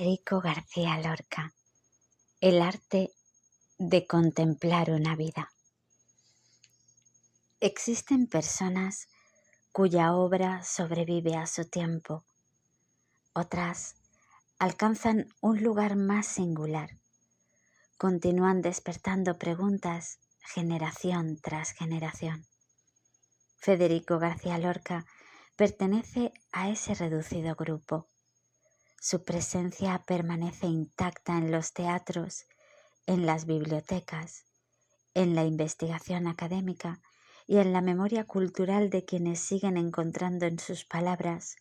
Federico García Lorca. El arte de contemplar una vida. Existen personas cuya obra sobrevive a su tiempo. Otras alcanzan un lugar más singular. Continúan despertando preguntas generación tras generación. Federico García Lorca pertenece a ese reducido grupo. Su presencia permanece intacta en los teatros, en las bibliotecas, en la investigación académica y en la memoria cultural de quienes siguen encontrando en sus palabras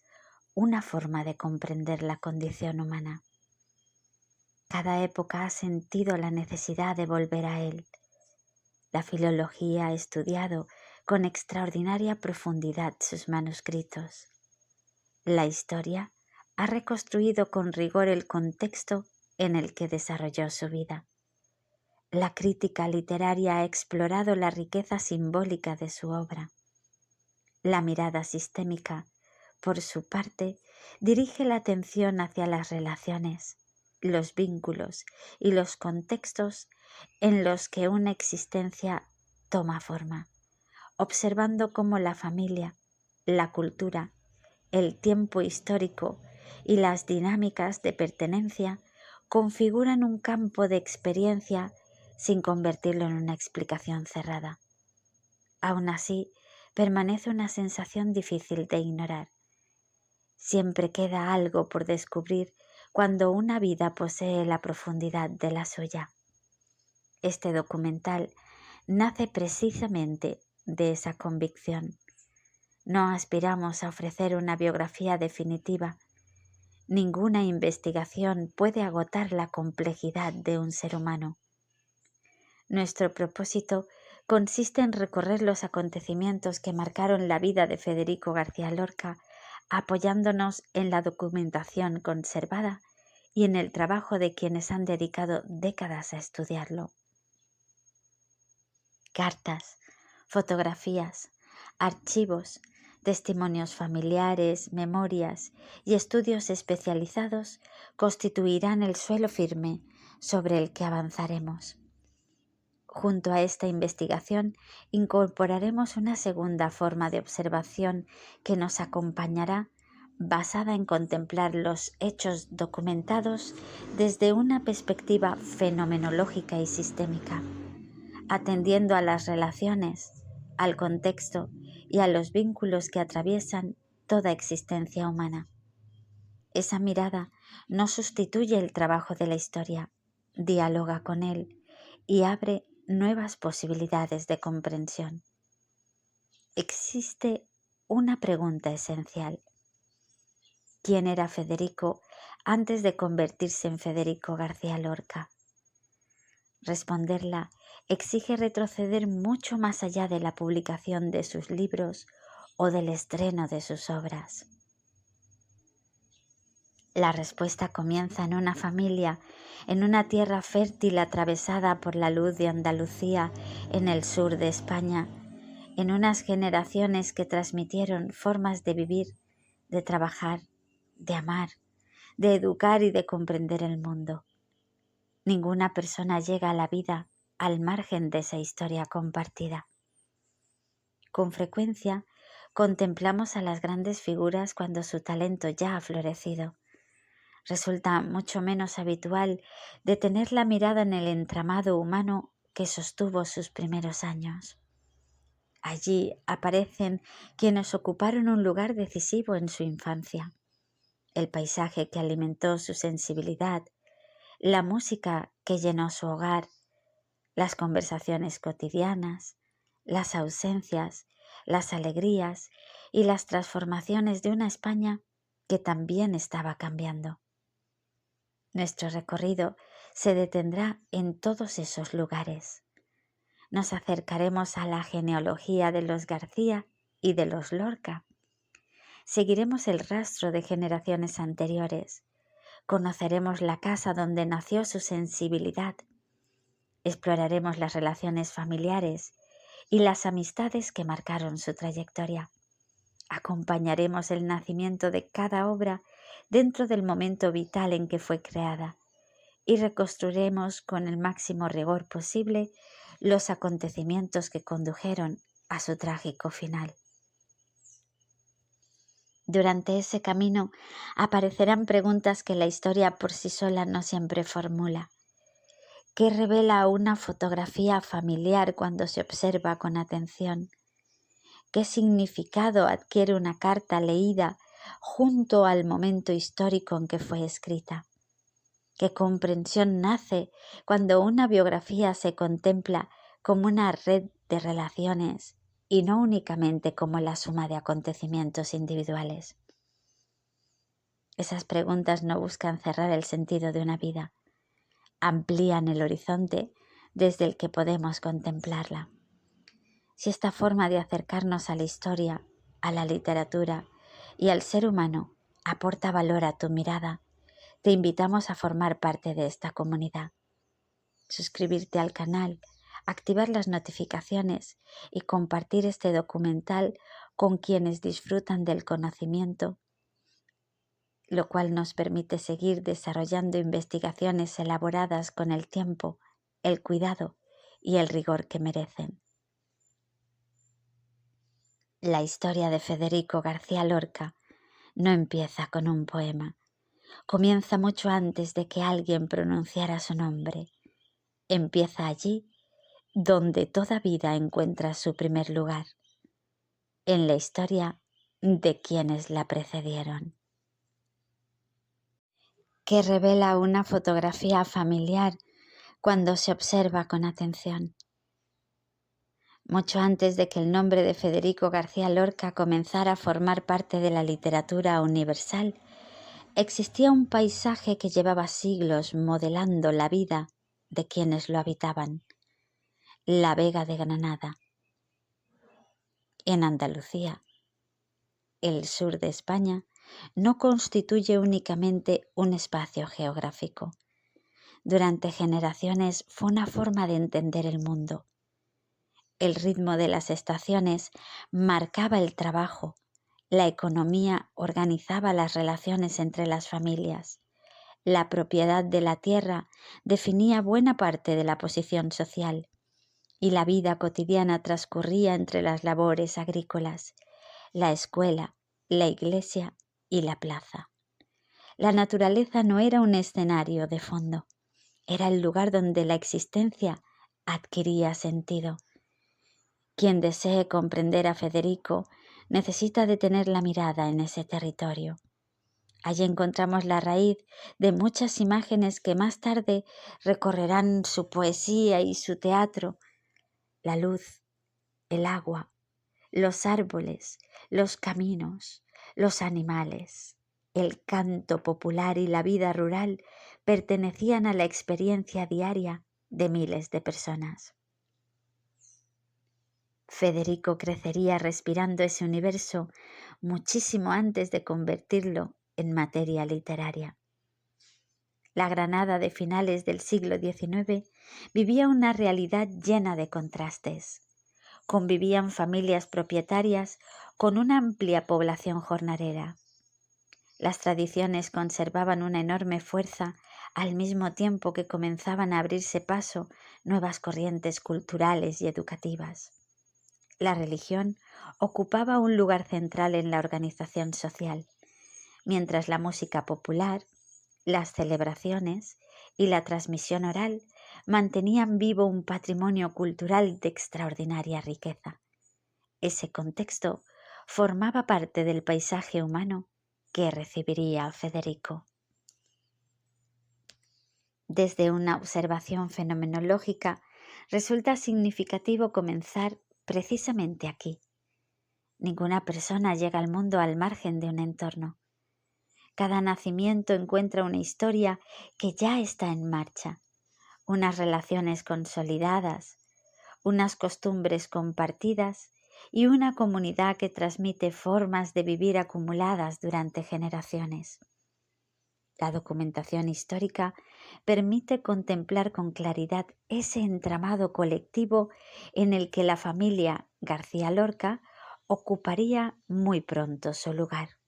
una forma de comprender la condición humana. Cada época ha sentido la necesidad de volver a él. La filología ha estudiado con extraordinaria profundidad sus manuscritos. La historia ha reconstruido con rigor el contexto en el que desarrolló su vida. La crítica literaria ha explorado la riqueza simbólica de su obra. La mirada sistémica, por su parte, dirige la atención hacia las relaciones, los vínculos y los contextos en los que una existencia toma forma, observando cómo la familia, la cultura, el tiempo histórico y las dinámicas de pertenencia configuran un campo de experiencia sin convertirlo en una explicación cerrada. Aún así, permanece una sensación difícil de ignorar. Siempre queda algo por descubrir cuando una vida posee la profundidad de la suya. Este documental nace precisamente de esa convicción. No aspiramos a ofrecer una biografía definitiva. Ninguna investigación puede agotar la complejidad de un ser humano. Nuestro propósito consiste en recorrer los acontecimientos que marcaron la vida de Federico García Lorca, apoyándonos en la documentación conservada y en el trabajo de quienes han dedicado décadas a estudiarlo. Cartas, fotografías, archivos, testimonios familiares, memorias y estudios especializados constituirán el suelo firme sobre el que avanzaremos. Junto a esta investigación incorporaremos una segunda forma de observación que nos acompañará, basada en contemplar los hechos documentados desde una perspectiva fenomenológica y sistémica, atendiendo a las relaciones, al contexto y a los vínculos que atraviesan toda existencia humana. Esa mirada no sustituye el trabajo de la historia, dialoga con él y abre nuevas posibilidades de comprensión. Existe una pregunta esencial. ¿Quién era Federico antes de convertirse en Federico García Lorca? Responderla exige retroceder mucho más allá de la publicación de sus libros o del estreno de sus obras. La respuesta comienza en una familia, en una tierra fértil atravesada por la luz de Andalucía en el sur de España, en unas generaciones que transmitieron formas de vivir, de trabajar, de amar, de educar y de comprender el mundo. Ninguna persona llega a la vida al margen de esa historia compartida. Con frecuencia contemplamos a las grandes figuras cuando su talento ya ha florecido. Resulta mucho menos habitual detener la mirada en el entramado humano que sostuvo sus primeros años. Allí aparecen quienes ocuparon un lugar decisivo en su infancia, el paisaje que alimentó su sensibilidad, la música que llenó su hogar, las conversaciones cotidianas, las ausencias, las alegrías y las transformaciones de una España que también estaba cambiando. Nuestro recorrido se detendrá en todos esos lugares. Nos acercaremos a la genealogía de los García y de los Lorca. Seguiremos el rastro de generaciones anteriores. Conoceremos la casa donde nació su sensibilidad. Exploraremos las relaciones familiares y las amistades que marcaron su trayectoria. Acompañaremos el nacimiento de cada obra dentro del momento vital en que fue creada, y reconstruiremos con el máximo rigor posible los acontecimientos que condujeron a su trágico final. Durante ese camino aparecerán preguntas que la historia por sí sola no siempre formula. ¿Qué revela una fotografía familiar cuando se observa con atención? ¿Qué significado adquiere una carta leída junto al momento histórico en que fue escrita? ¿Qué comprensión nace cuando una biografía se contempla como una red de relaciones y no únicamente como la suma de acontecimientos individuales? Esas preguntas no buscan cerrar el sentido de una vida, amplían el horizonte desde el que podemos contemplarla. Si esta forma de acercarnos a la historia, a la literatura y al ser humano aporta valor a tu mirada, te invitamos a formar parte de esta comunidad. Suscribirte al canal, activar las notificaciones y compartir este documental con quienes disfrutan del conocimiento, lo cual nos permite seguir desarrollando investigaciones elaboradas con el tiempo, el cuidado y el rigor que merecen. La historia de Federico García Lorca no empieza con un poema, comienza mucho antes de que alguien pronunciara su nombre. Empieza allí donde toda vida encuentra su primer lugar, en la historia de quienes la precedieron. ¿Qué revela una fotografía familiar cuando se observa con atención? Mucho antes de que el nombre de Federico García Lorca comenzara a formar parte de la literatura universal, existía un paisaje que llevaba siglos modelando la vida de quienes lo habitaban: la Vega de Granada. En Andalucía, el sur de España, no constituye únicamente un espacio geográfico. Durante generaciones fue una forma de entender el mundo. El ritmo de las estaciones marcaba el trabajo, la economía organizaba las relaciones entre las familias, la propiedad de la tierra definía buena parte de la posición social y la vida cotidiana transcurría entre las labores agrícolas, la escuela, la iglesia y la plaza. La naturaleza no era un escenario de fondo, era el lugar donde la existencia adquiría sentido. Quien desee comprender a Federico necesita detener la mirada en ese territorio. Allí encontramos la raíz de muchas imágenes que más tarde recorrerán su poesía y su teatro: la luz, el agua, los árboles, los caminos, los animales. El canto popular y la vida rural pertenecían a la experiencia diaria de miles de personas. Federico crecería respirando ese universo muchísimo antes de convertirlo en materia literaria. La Granada de finales del siglo XIX vivía una realidad llena de contrastes. Convivían familias propietarias con una amplia población jornalera. Las tradiciones conservaban una enorme fuerza al mismo tiempo que comenzaban a abrirse paso nuevas corrientes culturales y educativas. La religión ocupaba un lugar central en la organización social, mientras la música popular, las celebraciones y la transmisión oral mantenían vivo un patrimonio cultural de extraordinaria riqueza. Ese contexto formaba parte del paisaje humano que recibiría Federico. Desde una observación fenomenológica, resulta significativo comenzar precisamente aquí. Ninguna persona llega al mundo al margen de un entorno. Cada nacimiento encuentra una historia que ya está en marcha, unas relaciones consolidadas, unas costumbres compartidas y una comunidad que transmite formas de vivir acumuladas durante generaciones. La documentación histórica permite contemplar con claridad ese entramado colectivo en el que la familia García Lorca ocuparía muy pronto su lugar.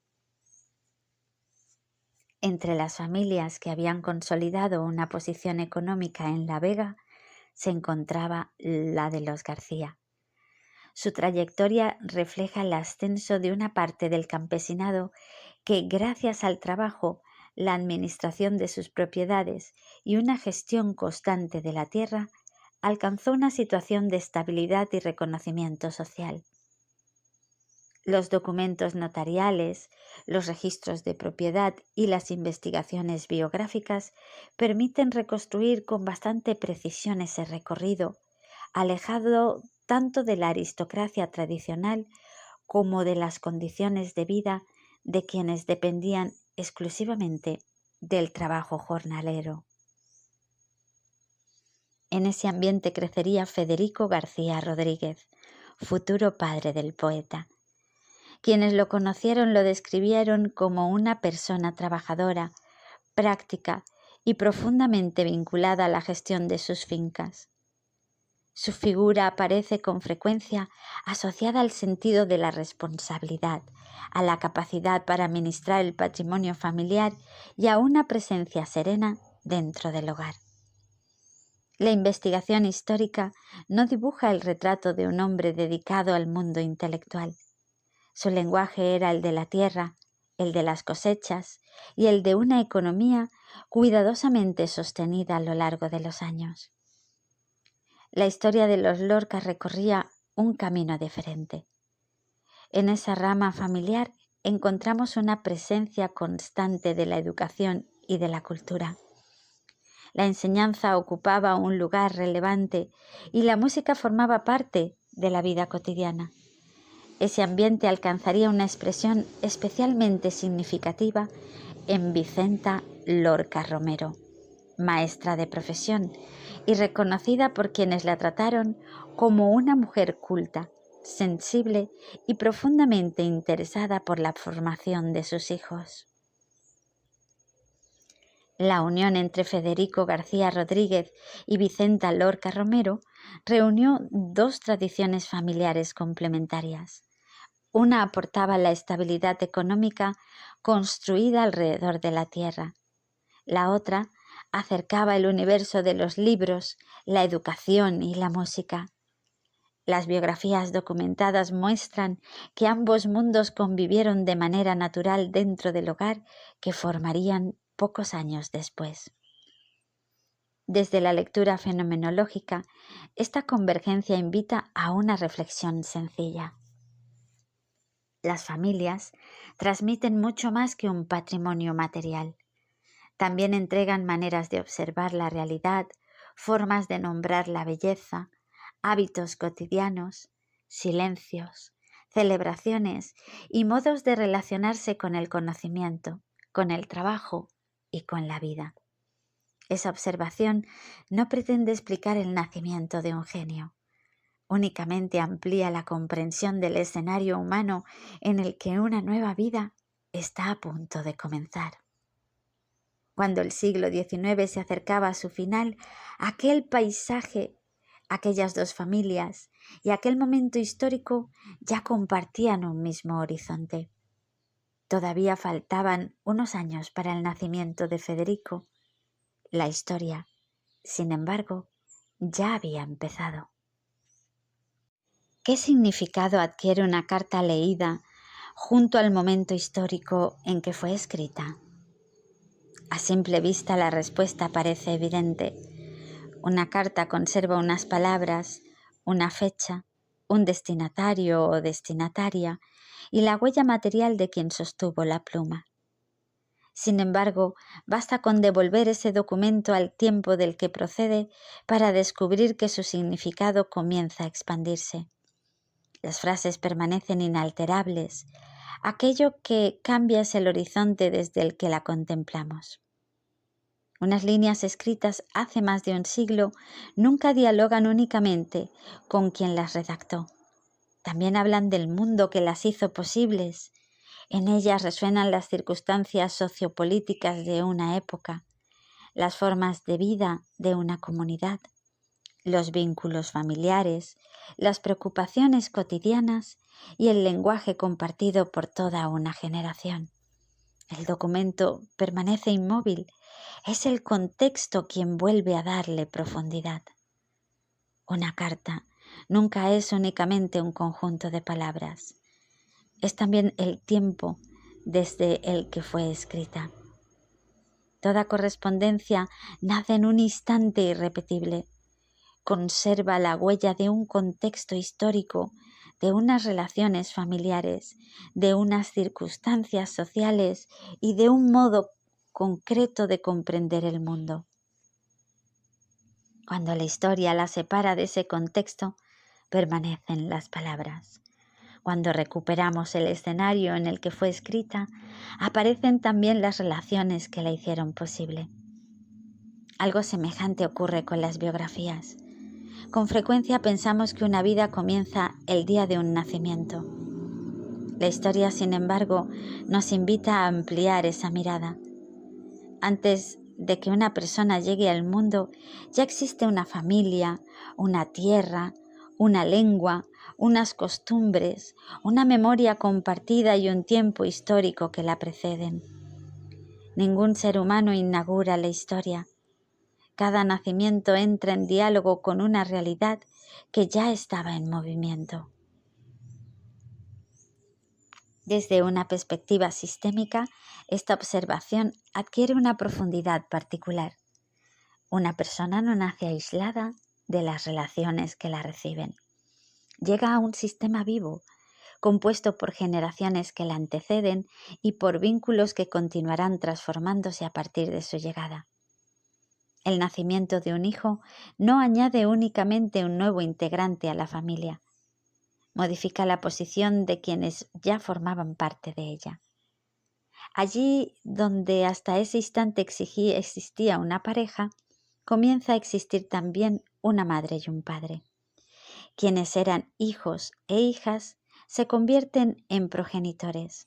Entre las familias que habían consolidado una posición económica en La Vega se encontraba la de los García. Su trayectoria refleja el ascenso de una parte del campesinado que, gracias al trabajo, la administración de sus propiedades y una gestión constante de la tierra, alcanzó una situación de estabilidad y reconocimiento social. Los documentos notariales, los registros de propiedad y las investigaciones biográficas permiten reconstruir con bastante precisión ese recorrido, alejado tanto de la aristocracia tradicional como de las condiciones de vida de quienes dependían exclusivamente del trabajo jornalero. En ese ambiente crecería Federico García Rodríguez, futuro padre del poeta. Quienes lo conocieron lo describieron como una persona trabajadora, práctica y profundamente vinculada a la gestión de sus fincas. Su figura aparece con frecuencia asociada al sentido de la responsabilidad, a la capacidad para administrar el patrimonio familiar y a una presencia serena dentro del hogar. La investigación histórica no dibuja el retrato de un hombre dedicado al mundo intelectual. Su lenguaje era el de la tierra, el de las cosechas y el de una economía cuidadosamente sostenida a lo largo de los años. La historia de los Lorca recorría un camino diferente. En esa rama familiar encontramos una presencia constante de la educación y de la cultura. La enseñanza ocupaba un lugar relevante y la música formaba parte de la vida cotidiana. Ese ambiente alcanzaría una expresión especialmente significativa en Vicenta Lorca Romero, maestra de profesión y reconocida por quienes la trataron como una mujer culta, sensible y profundamente interesada por la formación de sus hijos. La unión entre Federico García Rodríguez y Vicenta Lorca Romero reunió dos tradiciones familiares complementarias. Una aportaba la estabilidad económica construida alrededor de la tierra. La otra acercaba el universo de los libros, la educación y la música. Las biografías documentadas muestran que ambos mundos convivieron de manera natural dentro del hogar que formarían pocos años después. Desde la lectura fenomenológica, esta convergencia invita a una reflexión sencilla. Las familias transmiten mucho más que un patrimonio material. También entregan maneras de observar la realidad, formas de nombrar la belleza, hábitos cotidianos, silencios, celebraciones y modos de relacionarse con el conocimiento, con el trabajo y con la vida. Esa observación no pretende explicar el nacimiento de un genio. Únicamente amplía la comprensión del escenario humano en el que una nueva vida está a punto de comenzar. Cuando el siglo XIX se acercaba a su final, aquel paisaje, aquellas dos familias y aquel momento histórico ya compartían un mismo horizonte. Todavía faltaban unos años para el nacimiento de Federico. La historia, sin embargo, ya había empezado. ¿Qué significado adquiere una carta leída junto al momento histórico en que fue escrita? A simple vista la respuesta parece evidente. Una carta conserva unas palabras, una fecha, un destinatario o destinataria y la huella material de quien sostuvo la pluma. Sin embargo, basta con devolver ese documento al tiempo del que procede para descubrir que su significado comienza a expandirse. Las frases permanecen inalterables. Aquello que cambia es el horizonte desde el que la contemplamos. Unas líneas escritas hace más de un siglo nunca dialogan únicamente con quien las redactó. También hablan del mundo que las hizo posibles. En ellas resuenan las circunstancias sociopolíticas de una época, las formas de vida de una comunidad, los vínculos familiares, las preocupaciones cotidianas y el lenguaje compartido por toda una generación. El documento permanece inmóvil. Es el contexto quien vuelve a darle profundidad. Una carta nunca es únicamente un conjunto de palabras. Es también el tiempo desde el que fue escrita. Toda correspondencia nace en un instante irrepetible. Conserva la huella de un contexto histórico, de unas relaciones familiares, de unas circunstancias sociales y de un modo concreto de comprender el mundo. Cuando la historia la separa de ese contexto, permanecen las palabras. Cuando recuperamos el escenario en el que fue escrita, aparecen también las relaciones que la hicieron posible. Algo semejante ocurre con las biografías. Con frecuencia pensamos que una vida comienza el día de un nacimiento. La historia, sin embargo, nos invita a ampliar esa mirada. Antes de que una persona llegue al mundo, ya existe una familia, una tierra, una lengua, unas costumbres, una memoria compartida y un tiempo histórico que la preceden. Ningún ser humano inaugura la historia. Cada nacimiento entra en diálogo con una realidad que ya estaba en movimiento. Desde una perspectiva sistémica, esta observación adquiere una profundidad particular. Una persona no nace aislada de las relaciones que la reciben. Llega a un sistema vivo, compuesto por generaciones que la anteceden y por vínculos que continuarán transformándose a partir de su llegada. El nacimiento de un hijo no añade únicamente un nuevo integrante a la familia, modifica la posición de quienes ya formaban parte de ella. Allí donde hasta ese instante existía una pareja, comienza a existir también una madre y un padre. Quienes eran hijos e hijas se convierten en progenitores.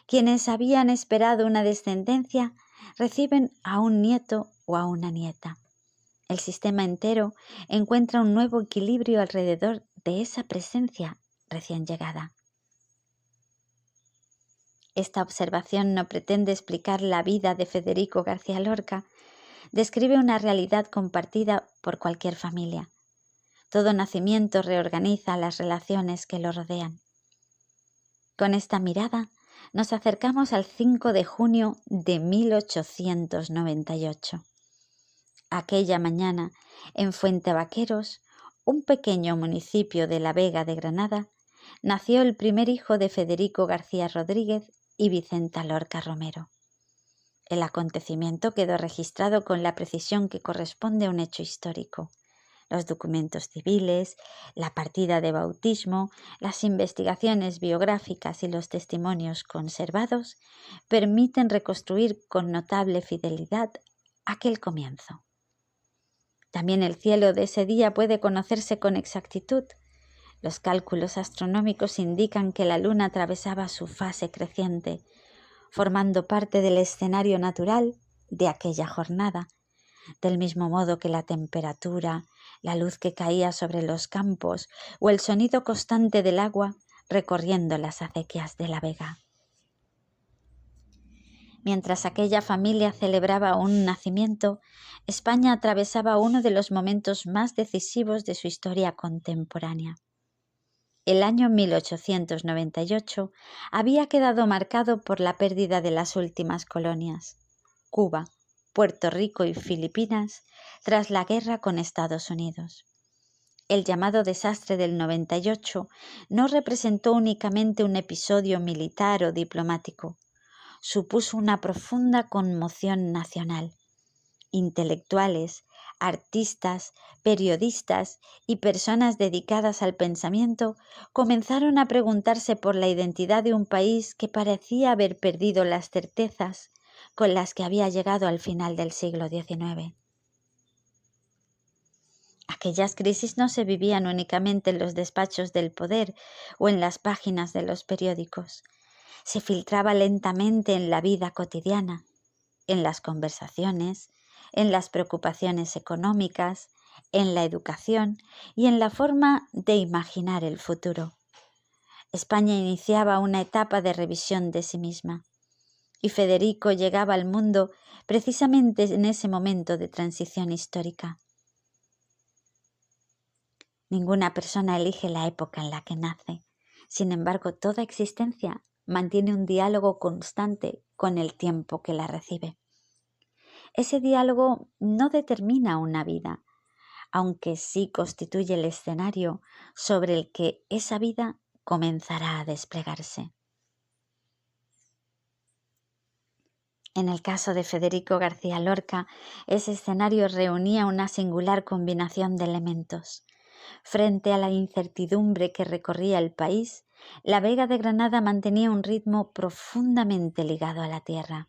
Quienes habían esperado una descendencia reciben a un nieto o a una nieta. El sistema entero encuentra un nuevo equilibrio alrededor de esa presencia recién llegada. Esta observación no pretende explicar la vida de Federico García Lorca, describe una realidad compartida por cualquier familia. Todo nacimiento reorganiza las relaciones que lo rodean. Con esta mirada nos acercamos al 5 de junio de 1898. Aquella mañana, en Fuentevaqueros, un pequeño municipio de la Vega de Granada, nació el primer hijo de Federico García Rodríguez y Vicenta Lorca Romero. El acontecimiento quedó registrado con la precisión que corresponde a un hecho histórico. Los documentos civiles, la partida de bautismo, las investigaciones biográficas y los testimonios conservados permiten reconstruir con notable fidelidad aquel comienzo. También el cielo de ese día puede conocerse con exactitud. Los cálculos astronómicos indican que la luna atravesaba su fase creciente, formando parte del escenario natural de aquella jornada, del mismo modo que la temperatura, la luz que caía sobre los campos o el sonido constante del agua recorriendo las acequias de la Vega. Mientras aquella familia celebraba un nacimiento, España atravesaba uno de los momentos más decisivos de su historia contemporánea. El año 1898 había quedado marcado por la pérdida de las últimas colonias, Cuba, Puerto Rico y Filipinas, tras la guerra con Estados Unidos. El llamado desastre del 98 no representó únicamente un episodio militar o diplomático, supuso una profunda conmoción nacional. Intelectuales, artistas, periodistas y personas dedicadas al pensamiento comenzaron a preguntarse por la identidad de un país que parecía haber perdido las certezas con las que había llegado al final del siglo XIX. Aquellas crisis no se vivían únicamente en los despachos del poder o en las páginas de los periódicos. Se filtraba lentamente en la vida cotidiana, en las conversaciones, en las preocupaciones económicas, en la educación y en la forma de imaginar el futuro. España iniciaba una etapa de revisión de sí misma. y Federico llegaba al mundo precisamente en ese momento de transición histórica. Ninguna persona elige la época en la que nace. Sin embargo, toda existencia mantiene un diálogo constante con el tiempo que la recibe. Ese diálogo no determina una vida, aunque sí constituye el escenario sobre el que esa vida comenzará a desplegarse. En el caso de Federico García Lorca, ese escenario reunía una singular combinación de elementos. Frente a la incertidumbre que recorría el país, la Vega de Granada mantenía un ritmo profundamente ligado a la tierra.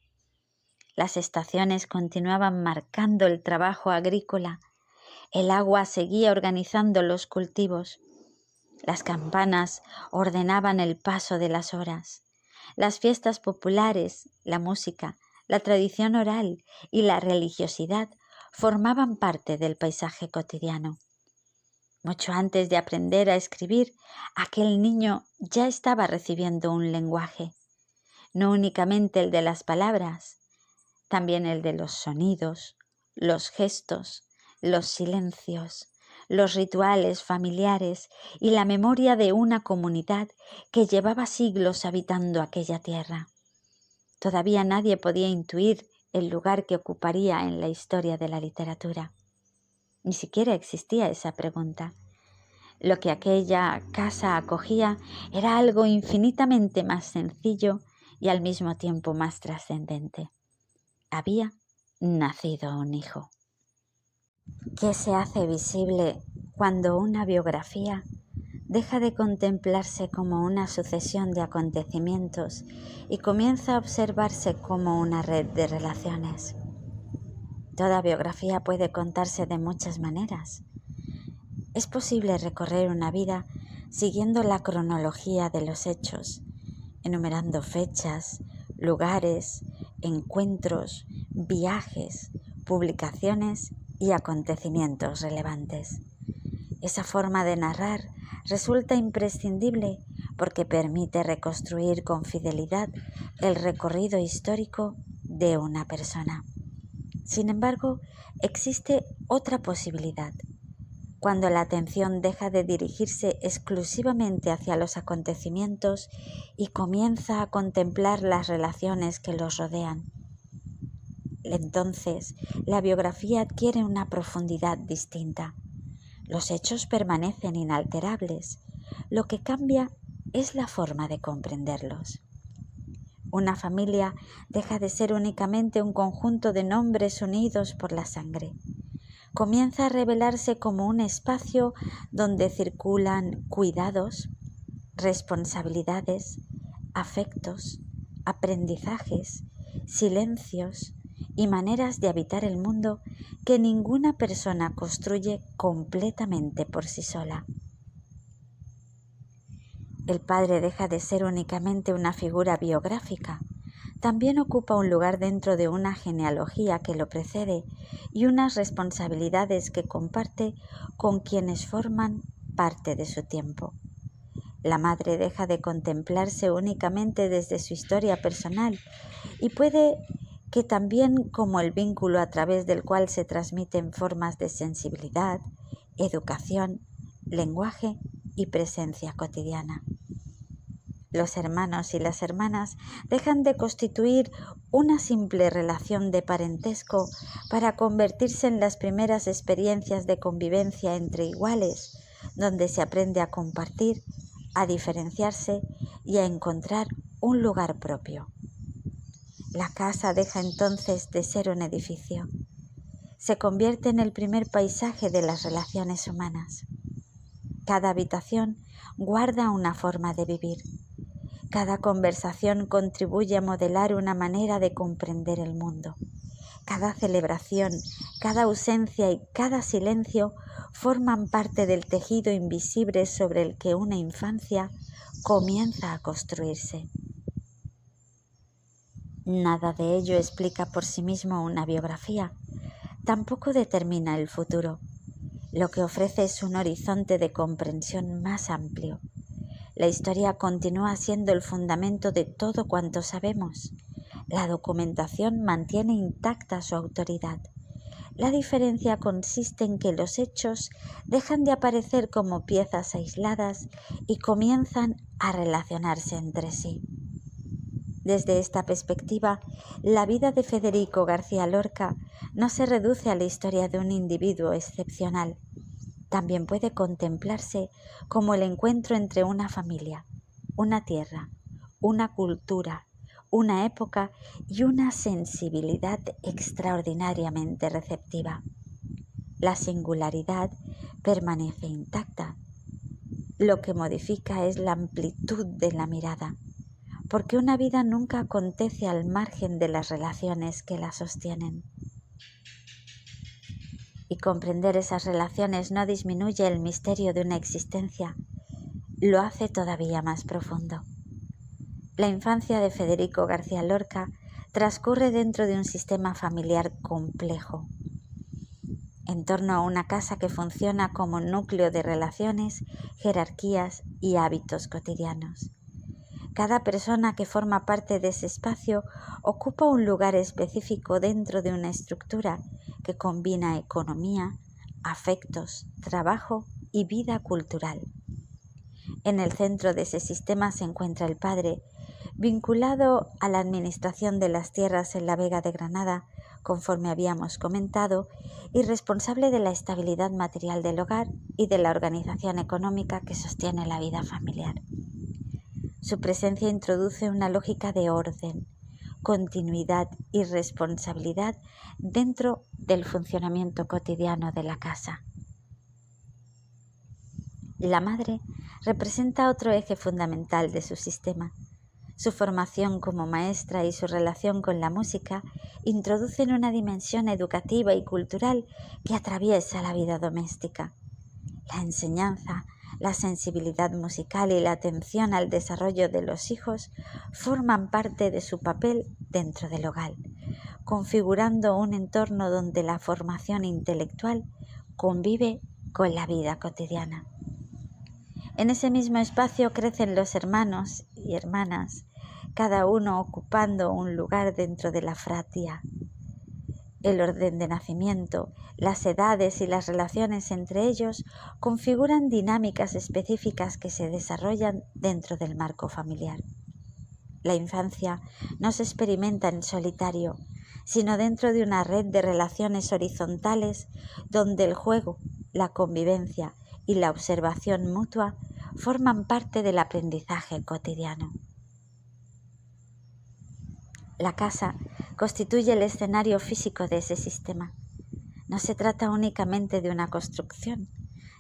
Las estaciones continuaban marcando el trabajo agrícola, el agua seguía organizando los cultivos, las campanas ordenaban el paso de las horas, las fiestas populares, la música, la tradición oral y la religiosidad formaban parte del paisaje cotidiano. Mucho antes de aprender a escribir, aquel niño ya estaba recibiendo un lenguaje, no únicamente el de las palabras, también el de los sonidos, los gestos, los silencios, los rituales familiares y la memoria de una comunidad que llevaba siglos habitando aquella tierra. Todavía nadie podía intuir el lugar que ocuparía en la historia de la literatura. Ni siquiera existía esa pregunta. Lo que aquella casa acogía era algo infinitamente más sencillo y al mismo tiempo más trascendente. Había nacido un hijo. ¿Qué se hace visible cuando una biografía deja de contemplarse como una sucesión de acontecimientos y comienza a observarse como una red de relaciones? Toda biografía puede contarse de muchas maneras. Es posible recorrer una vida siguiendo la cronología de los hechos, enumerando fechas, lugares, encuentros, viajes, publicaciones y acontecimientos relevantes. Esa forma de narrar resulta imprescindible porque permite reconstruir con fidelidad el recorrido histórico de una persona. Sin embargo, existe otra posibilidad. Cuando la atención deja de dirigirse exclusivamente hacia los acontecimientos y comienza a contemplar las relaciones que los rodean. Entonces, la biografía adquiere una profundidad distinta. Los hechos permanecen inalterables. Lo que cambia es la forma de comprenderlos. Una familia deja de ser únicamente un conjunto de nombres unidos por la sangre. Comienza a revelarse como un espacio donde circulan cuidados, responsabilidades, afectos, aprendizajes, silencios y maneras de habitar el mundo que ninguna persona construye completamente por sí sola. El padre deja de ser únicamente una figura biográfica. También ocupa un lugar dentro de una genealogía que lo precede y unas responsabilidades que comparte con quienes forman parte de su tiempo. La madre deja de contemplarse únicamente desde su historia personal y puede que también como el vínculo a través del cual se transmiten formas de sensibilidad, educación, lenguaje y presencia cotidiana. Los hermanos y las hermanas dejan de constituir una simple relación de parentesco para convertirse en las primeras experiencias de convivencia entre iguales, donde se aprende a compartir, a diferenciarse y a encontrar un lugar propio. La casa deja entonces de ser un edificio. Se convierte en el primer paisaje de las relaciones humanas. Cada habitación guarda una forma de vivir. Cada conversación contribuye a modelar una manera de comprender el mundo. Cada celebración, cada ausencia y cada silencio forman parte del tejido invisible sobre el que una infancia comienza a construirse. Nada de ello explica por sí mismo una biografía, tampoco determina el futuro. Lo que ofrece es un horizonte de comprensión más amplio. La historia continúa siendo el fundamento de todo cuanto sabemos. La documentación mantiene intacta su autoridad. La diferencia consiste en que los hechos dejan de aparecer como piezas aisladas y comienzan a relacionarse entre sí. Desde esta perspectiva, la vida de Federico García Lorca no se reduce a la historia de un individuo excepcional. También puede contemplarse como el encuentro entre una familia, una tierra, una cultura, una época y una sensibilidad extraordinariamente receptiva. La singularidad permanece intacta. Lo que modifica es la amplitud de la mirada, porque una vida nunca acontece al margen de las relaciones que la sostienen. Y comprender esas relaciones no disminuye el misterio de una existencia, lo hace todavía más profundo. La infancia de Federico García Lorca transcurre dentro de un sistema familiar complejo, en torno a una casa que funciona como núcleo de relaciones, jerarquías y hábitos cotidianos. Cada persona que forma parte de ese espacio ocupa un lugar específico dentro de una estructura que combina economía, afectos, trabajo y vida cultural. En el centro de ese sistema se encuentra el padre, vinculado a la administración de las tierras en la Vega de Granada, conforme habíamos comentado, y responsable de la estabilidad material del hogar y de la organización económica que sostiene la vida familiar. Su presencia introduce una lógica de orden, continuidad y responsabilidad dentro del funcionamiento cotidiano de la casa. La madre representa otro eje fundamental de su sistema. Su formación como maestra y su relación con la música introducen una dimensión educativa y cultural que atraviesa la vida doméstica. La enseñanza, la sensibilidad musical y la atención al desarrollo de los hijos forman parte de su papel dentro del hogar, configurando un entorno donde la formación intelectual convive con la vida cotidiana. En ese mismo espacio crecen los hermanos y hermanas, cada uno ocupando un lugar dentro de la fratría. El orden de nacimiento, las edades y las relaciones entre ellos configuran dinámicas específicas que se desarrollan dentro del marco familiar. La infancia no se experimenta en solitario, sino dentro de una red de relaciones horizontales donde el juego, la convivencia y la observación mutua forman parte del aprendizaje cotidiano. La casa constituye el escenario físico de ese sistema. No se trata únicamente de una construcción,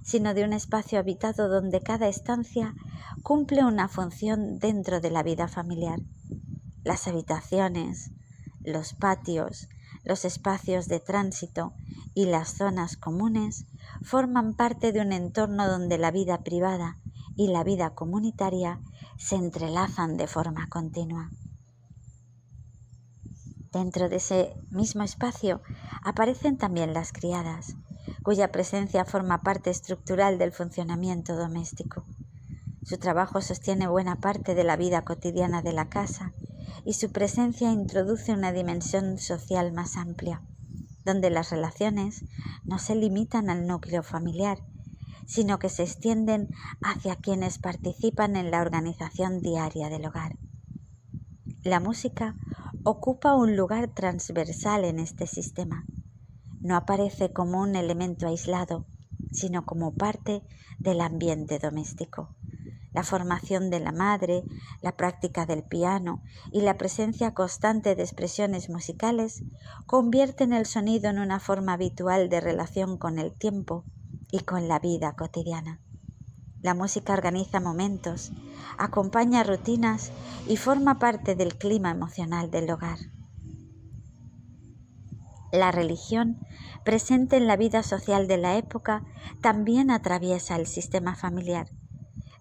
sino de un espacio habitado donde cada estancia cumple una función dentro de la vida familiar. Las habitaciones, los patios, los espacios de tránsito y las zonas comunes forman parte de un entorno donde la vida privada y la vida comunitaria se entrelazan de forma continua. Dentro de ese mismo espacio aparecen también las criadas, cuya presencia forma parte estructural del funcionamiento doméstico. Su trabajo sostiene buena parte de la vida cotidiana de la casa y su presencia introduce una dimensión social más amplia, donde las relaciones no se limitan al núcleo familiar, sino que se extienden hacia quienes participan en la organización diaria del hogar. La música ocupa un lugar transversal en este sistema. No aparece como un elemento aislado, sino como parte del ambiente doméstico. La formación de la madre, la práctica del piano y la presencia constante de expresiones musicales convierten el sonido en una forma habitual de relación con el tiempo y con la vida cotidiana. La música organiza momentos, acompaña rutinas y forma parte del clima emocional del hogar. La religión, presente en la vida social de la época, también atraviesa el sistema familiar.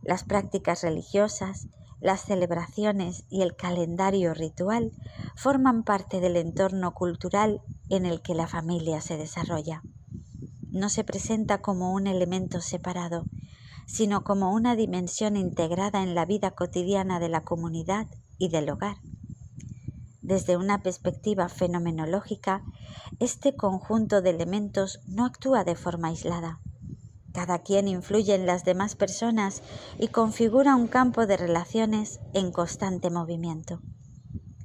Las prácticas religiosas, las celebraciones y el calendario ritual forman parte del entorno cultural en el que la familia se desarrolla. No se presenta como un elemento separado, sino como una dimensión integrada en la vida cotidiana de la comunidad y del hogar. Desde una perspectiva fenomenológica, este conjunto de elementos no actúa de forma aislada. Cada quien influye en las demás personas y configura un campo de relaciones en constante movimiento.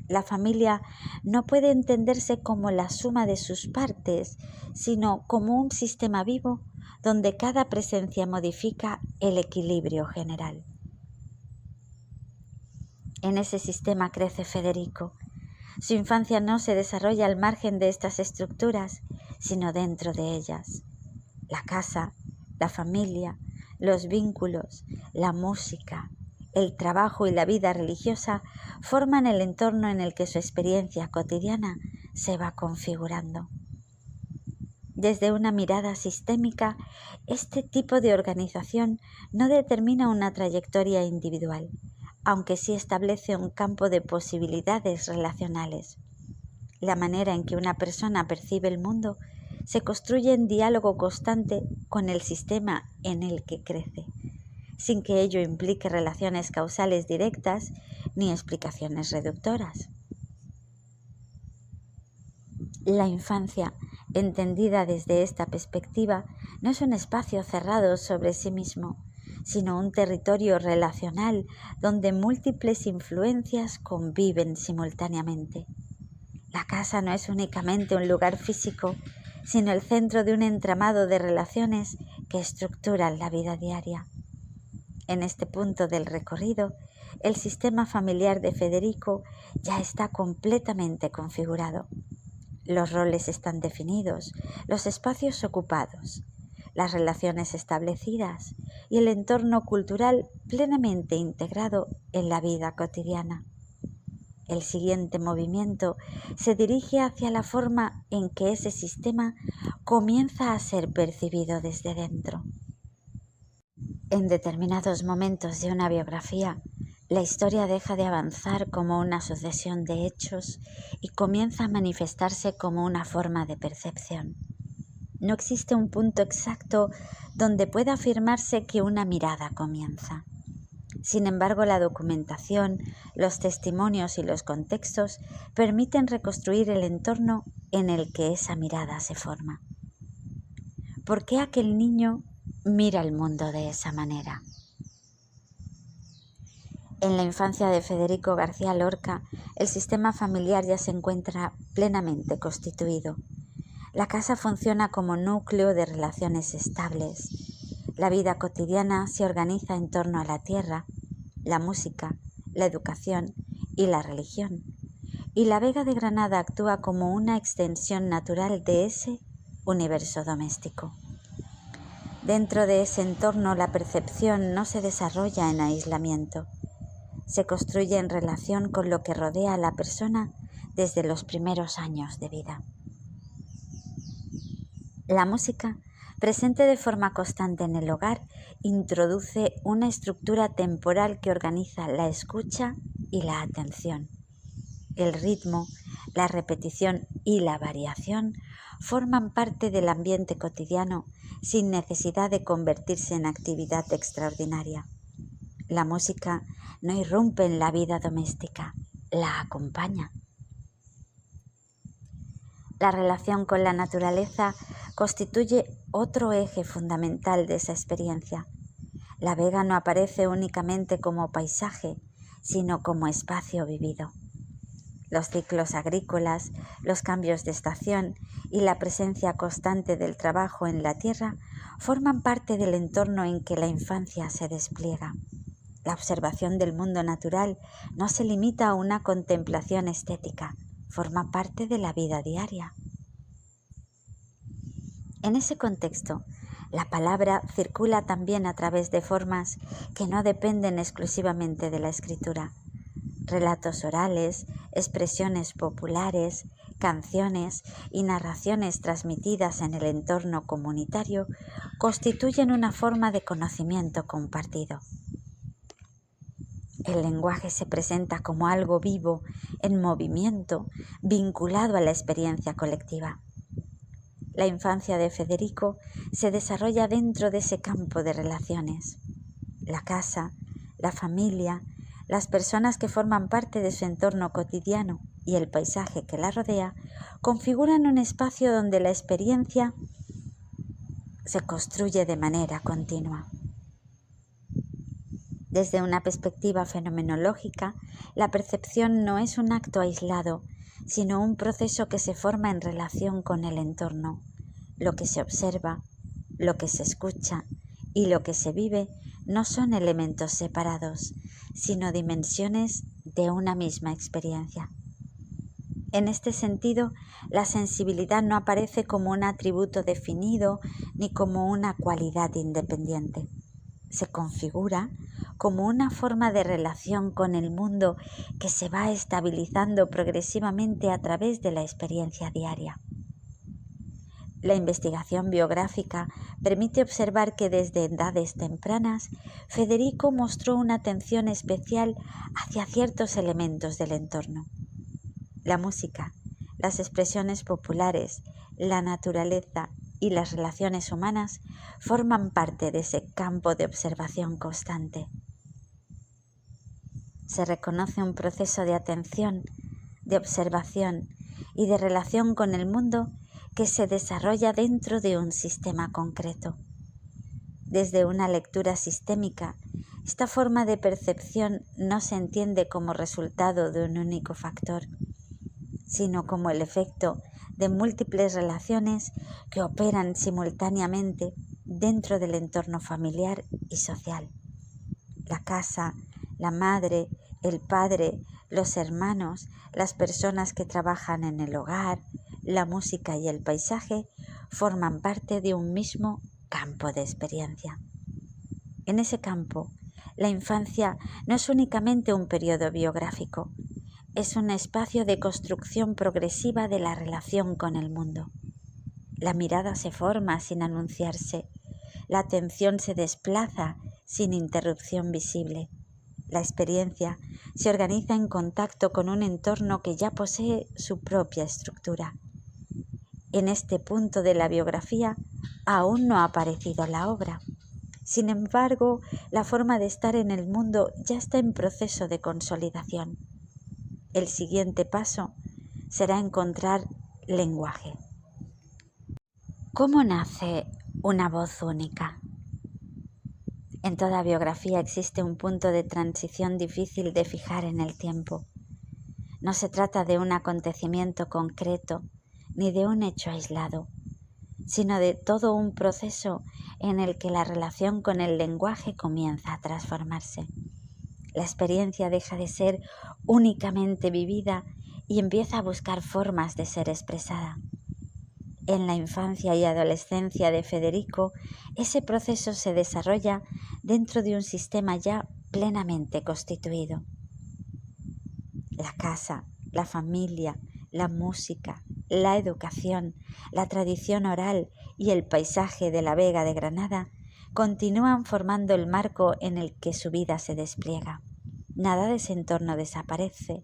La familia no puede entenderse como la suma de sus partes, sino como un sistema vivo donde cada presencia modifica el equilibrio general. En ese sistema crece Federico. Su infancia no se desarrolla al margen de estas estructuras, sino dentro de ellas. La casa, la familia, los vínculos, la música, el trabajo y la vida religiosa forman el entorno en el que su experiencia cotidiana se va configurando. Desde una mirada sistémica, este tipo de organización no determina una trayectoria individual, aunque sí establece un campo de posibilidades relacionales. La manera en que una persona percibe el mundo se construye en diálogo constante con el sistema en el que crece, sin que ello implique relaciones causales directas ni explicaciones reductoras. La infancia, entendida desde esta perspectiva, no es un espacio cerrado sobre sí mismo, sino un territorio relacional donde múltiples influencias conviven simultáneamente. La casa no es únicamente un lugar físico, sino el centro de un entramado de relaciones que estructuran la vida diaria. En este punto del recorrido, el sistema familiar de Federico ya está completamente configurado. Los roles están definidos, los espacios ocupados, las relaciones establecidas y el entorno cultural plenamente integrado en la vida cotidiana. El siguiente movimiento se dirige hacia la forma en que ese sistema comienza a ser percibido desde dentro. En determinados momentos de una biografía, la historia deja de avanzar como una sucesión de hechos y comienza a manifestarse como una forma de percepción. No existe un punto exacto donde pueda afirmarse que una mirada comienza. Sin embargo, la documentación, los testimonios y los contextos permiten reconstruir el entorno en el que esa mirada se forma. ¿Por qué aquel niño mira el mundo de esa manera? En la infancia de Federico García Lorca, el sistema familiar ya se encuentra plenamente constituido. La casa funciona como núcleo de relaciones estables. La vida cotidiana se organiza en torno a la tierra, la música, la educación y la religión. Y la Vega de Granada actúa como una extensión natural de ese universo doméstico. Dentro de ese entorno, la percepción no se desarrolla en aislamiento. Se construye en relación con lo que rodea a la persona desde los primeros años de vida. La música, presente de forma constante en el hogar, introduce una estructura temporal que organiza la escucha y la atención. El ritmo, la repetición y la variación forman parte del ambiente cotidiano sin necesidad de convertirse en actividad extraordinaria. La música no irrumpe en la vida doméstica, la acompaña. La relación con la naturaleza constituye otro eje fundamental de esa experiencia. La Vega no aparece únicamente como paisaje, sino como espacio vivido. Los ciclos agrícolas, los cambios de estación y la presencia constante del trabajo en la tierra forman parte del entorno en que la infancia se despliega. La observación del mundo natural no se limita a una contemplación estética, forma parte de la vida diaria. En ese contexto, la palabra circula también a través de formas que no dependen exclusivamente de la escritura. Relatos orales, expresiones populares, canciones y narraciones transmitidas en el entorno comunitario constituyen una forma de conocimiento compartido. El lenguaje se presenta como algo vivo, en movimiento, vinculado a la experiencia colectiva. La infancia de Federico se desarrolla dentro de ese campo de relaciones. La casa, la familia, Las personas que forman parte de su entorno cotidiano y el paisaje que la rodea configuran un espacio donde la experiencia se construye de manera continua. Desde una perspectiva fenomenológica, la percepción no es un acto aislado, sino un proceso que se forma en relación con el entorno. Lo que se observa, lo que se escucha y lo que se vive no son elementos separados, sino dimensiones de una misma experiencia. En este sentido, la sensibilidad no aparece como un atributo definido ni como una cualidad independiente. Se configura como una forma de relación con el mundo que se va estabilizando progresivamente a través de la experiencia diaria. La investigación biográfica permite observar que desde edades tempranas Federico mostró una atención especial hacia ciertos elementos del entorno. La música, las expresiones populares, la naturaleza y las relaciones humanas forman parte de ese campo de observación constante. Se reconoce un proceso de atención, de observación y de relación con el mundo que se desarrolla dentro de un sistema concreto. Desde una lectura sistémica, esta forma de percepción no se entiende como resultado de un único factor, sino como el efecto de múltiples relaciones que operan simultáneamente dentro del entorno familiar y social. La casa, la madre, el padre, los hermanos, las personas que trabajan en el hogar, la música y el paisaje forman parte de un mismo campo de experiencia. En ese campo, la infancia no es únicamente un periodo biográfico, es un espacio de construcción progresiva de la relación con el mundo. La mirada se forma sin anunciarse, la atención se desplaza sin interrupción visible. La experiencia se organiza en contacto con un entorno que ya posee su propia estructura. En este punto de la biografía aún no ha aparecido la obra. Sin embargo, la forma de estar en el mundo ya está en proceso de consolidación. El siguiente paso será encontrar lenguaje. ¿Cómo nace una voz única? En toda biografía existe un punto de transición difícil de fijar en el tiempo. No se trata de un acontecimiento concreto ni de un hecho aislado, sino de todo un proceso en el que la relación con el lenguaje comienza a transformarse. La experiencia deja de ser únicamente vivida y empieza a buscar formas de ser expresada. En la infancia y adolescencia de Federico, ese proceso se desarrolla dentro de un sistema ya plenamente constituido. La casa, la familia, la música, la educación, la tradición oral y el paisaje de la Vega de Granada continúan formando el marco en el que su vida se despliega. Nada de ese entorno desaparece,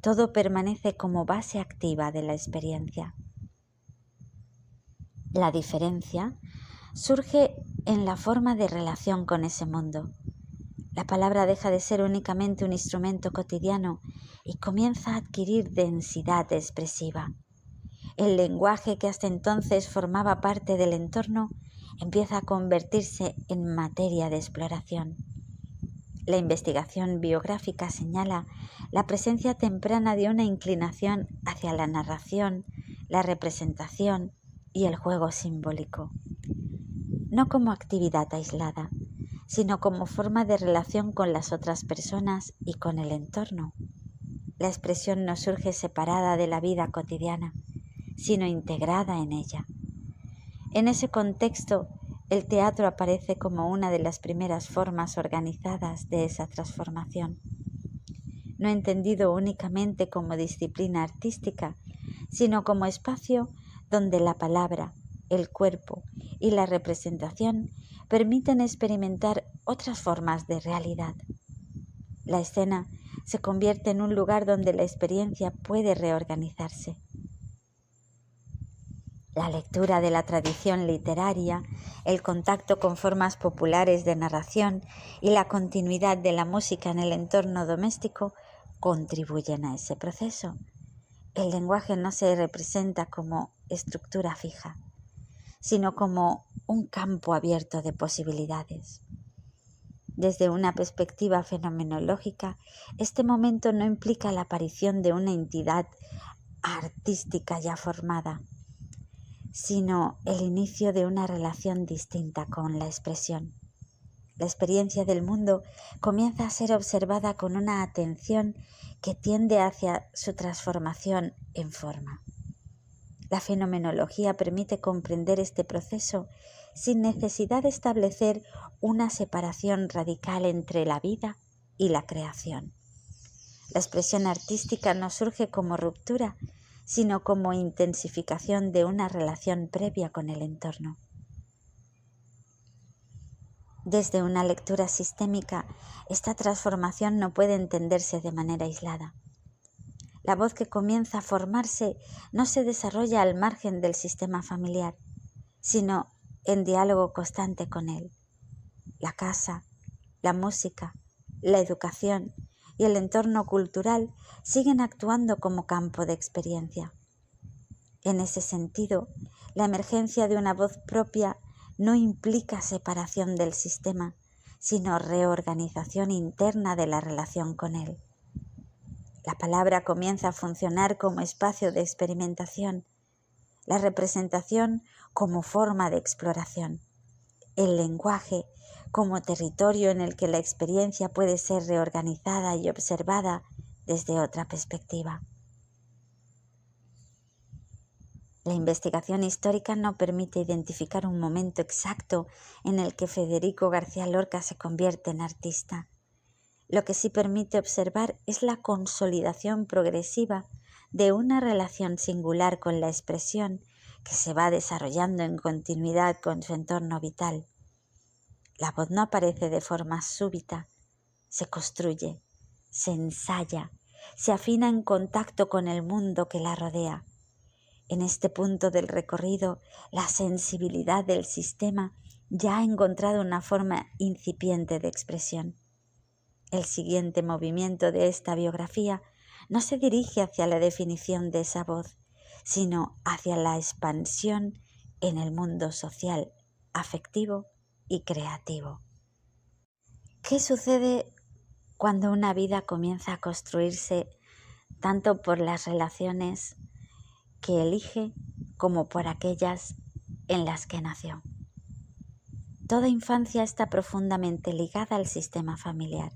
todo permanece como base activa de la experiencia. La diferencia surge en la forma de relación con ese mundo. La palabra deja de ser únicamente un instrumento cotidiano y comienza a adquirir densidad expresiva. El lenguaje que hasta entonces formaba parte del entorno empieza a convertirse en materia de exploración. La investigación biográfica señala la presencia temprana de una inclinación hacia la narración, la representación y el juego simbólico, no como actividad aislada, sino como forma de relación con las otras personas y con el entorno. La expresión no surge separada de la vida cotidiana, sino integrada en ella. En ese contexto, el teatro aparece como una de las primeras formas organizadas de esa transformación. No entendido únicamente como disciplina artística, sino como espacio donde la palabra, el cuerpo y la representación permiten experimentar otras formas de realidad. La escena se convierte en un lugar donde la experiencia puede reorganizarse. La lectura de la tradición literaria, el contacto con formas populares de narración y la continuidad de la música en el entorno doméstico contribuyen a ese proceso. El lenguaje no se representa como estructura fija, sino como un campo abierto de posibilidades. Desde una perspectiva fenomenológica, este momento no implica la aparición de una entidad artística ya formada, sino el inicio de una relación distinta con la expresión. La experiencia del mundo comienza a ser observada con una atención que tiende hacia su transformación en forma. La fenomenología permite comprender este proceso sin necesidad de establecer una separación radical entre la vida y la creación. La expresión artística no surge como ruptura, sino como intensificación de una relación previa con el entorno. Desde una lectura sistémica, esta transformación no puede entenderse de manera aislada. La voz que comienza a formarse no se desarrolla al margen del sistema familiar, sino en diálogo constante con él. La casa, la música, la educación y el entorno cultural siguen actuando como campo de experiencia. En ese sentido, la emergencia de una voz propia no implica separación del sistema, sino reorganización interna de la relación con él. La palabra comienza a funcionar como espacio de experimentación, la representación como forma de exploración, el lenguaje como territorio en el que la experiencia puede ser reorganizada y observada desde otra perspectiva. La investigación histórica no permite identificar un momento exacto en el que Federico García Lorca se convierte en artista. Lo que sí permite observar es la consolidación progresiva de una relación singular con la expresión que se va desarrollando en continuidad con su entorno vital. La voz no aparece de forma súbita, se construye, se ensaya, se afina en contacto con el mundo que la rodea. En este punto del recorrido, la sensibilidad del sistema ya ha encontrado una forma incipiente de expresión. El siguiente movimiento de esta biografía no se dirige hacia la definición de esa voz, sino hacia la expansión en el mundo social, afectivo y creativo. ¿Qué sucede cuando una vida comienza a construirse tanto por las relaciones que elige como por aquellas en las que nació? Toda infancia está profundamente ligada al sistema familiar.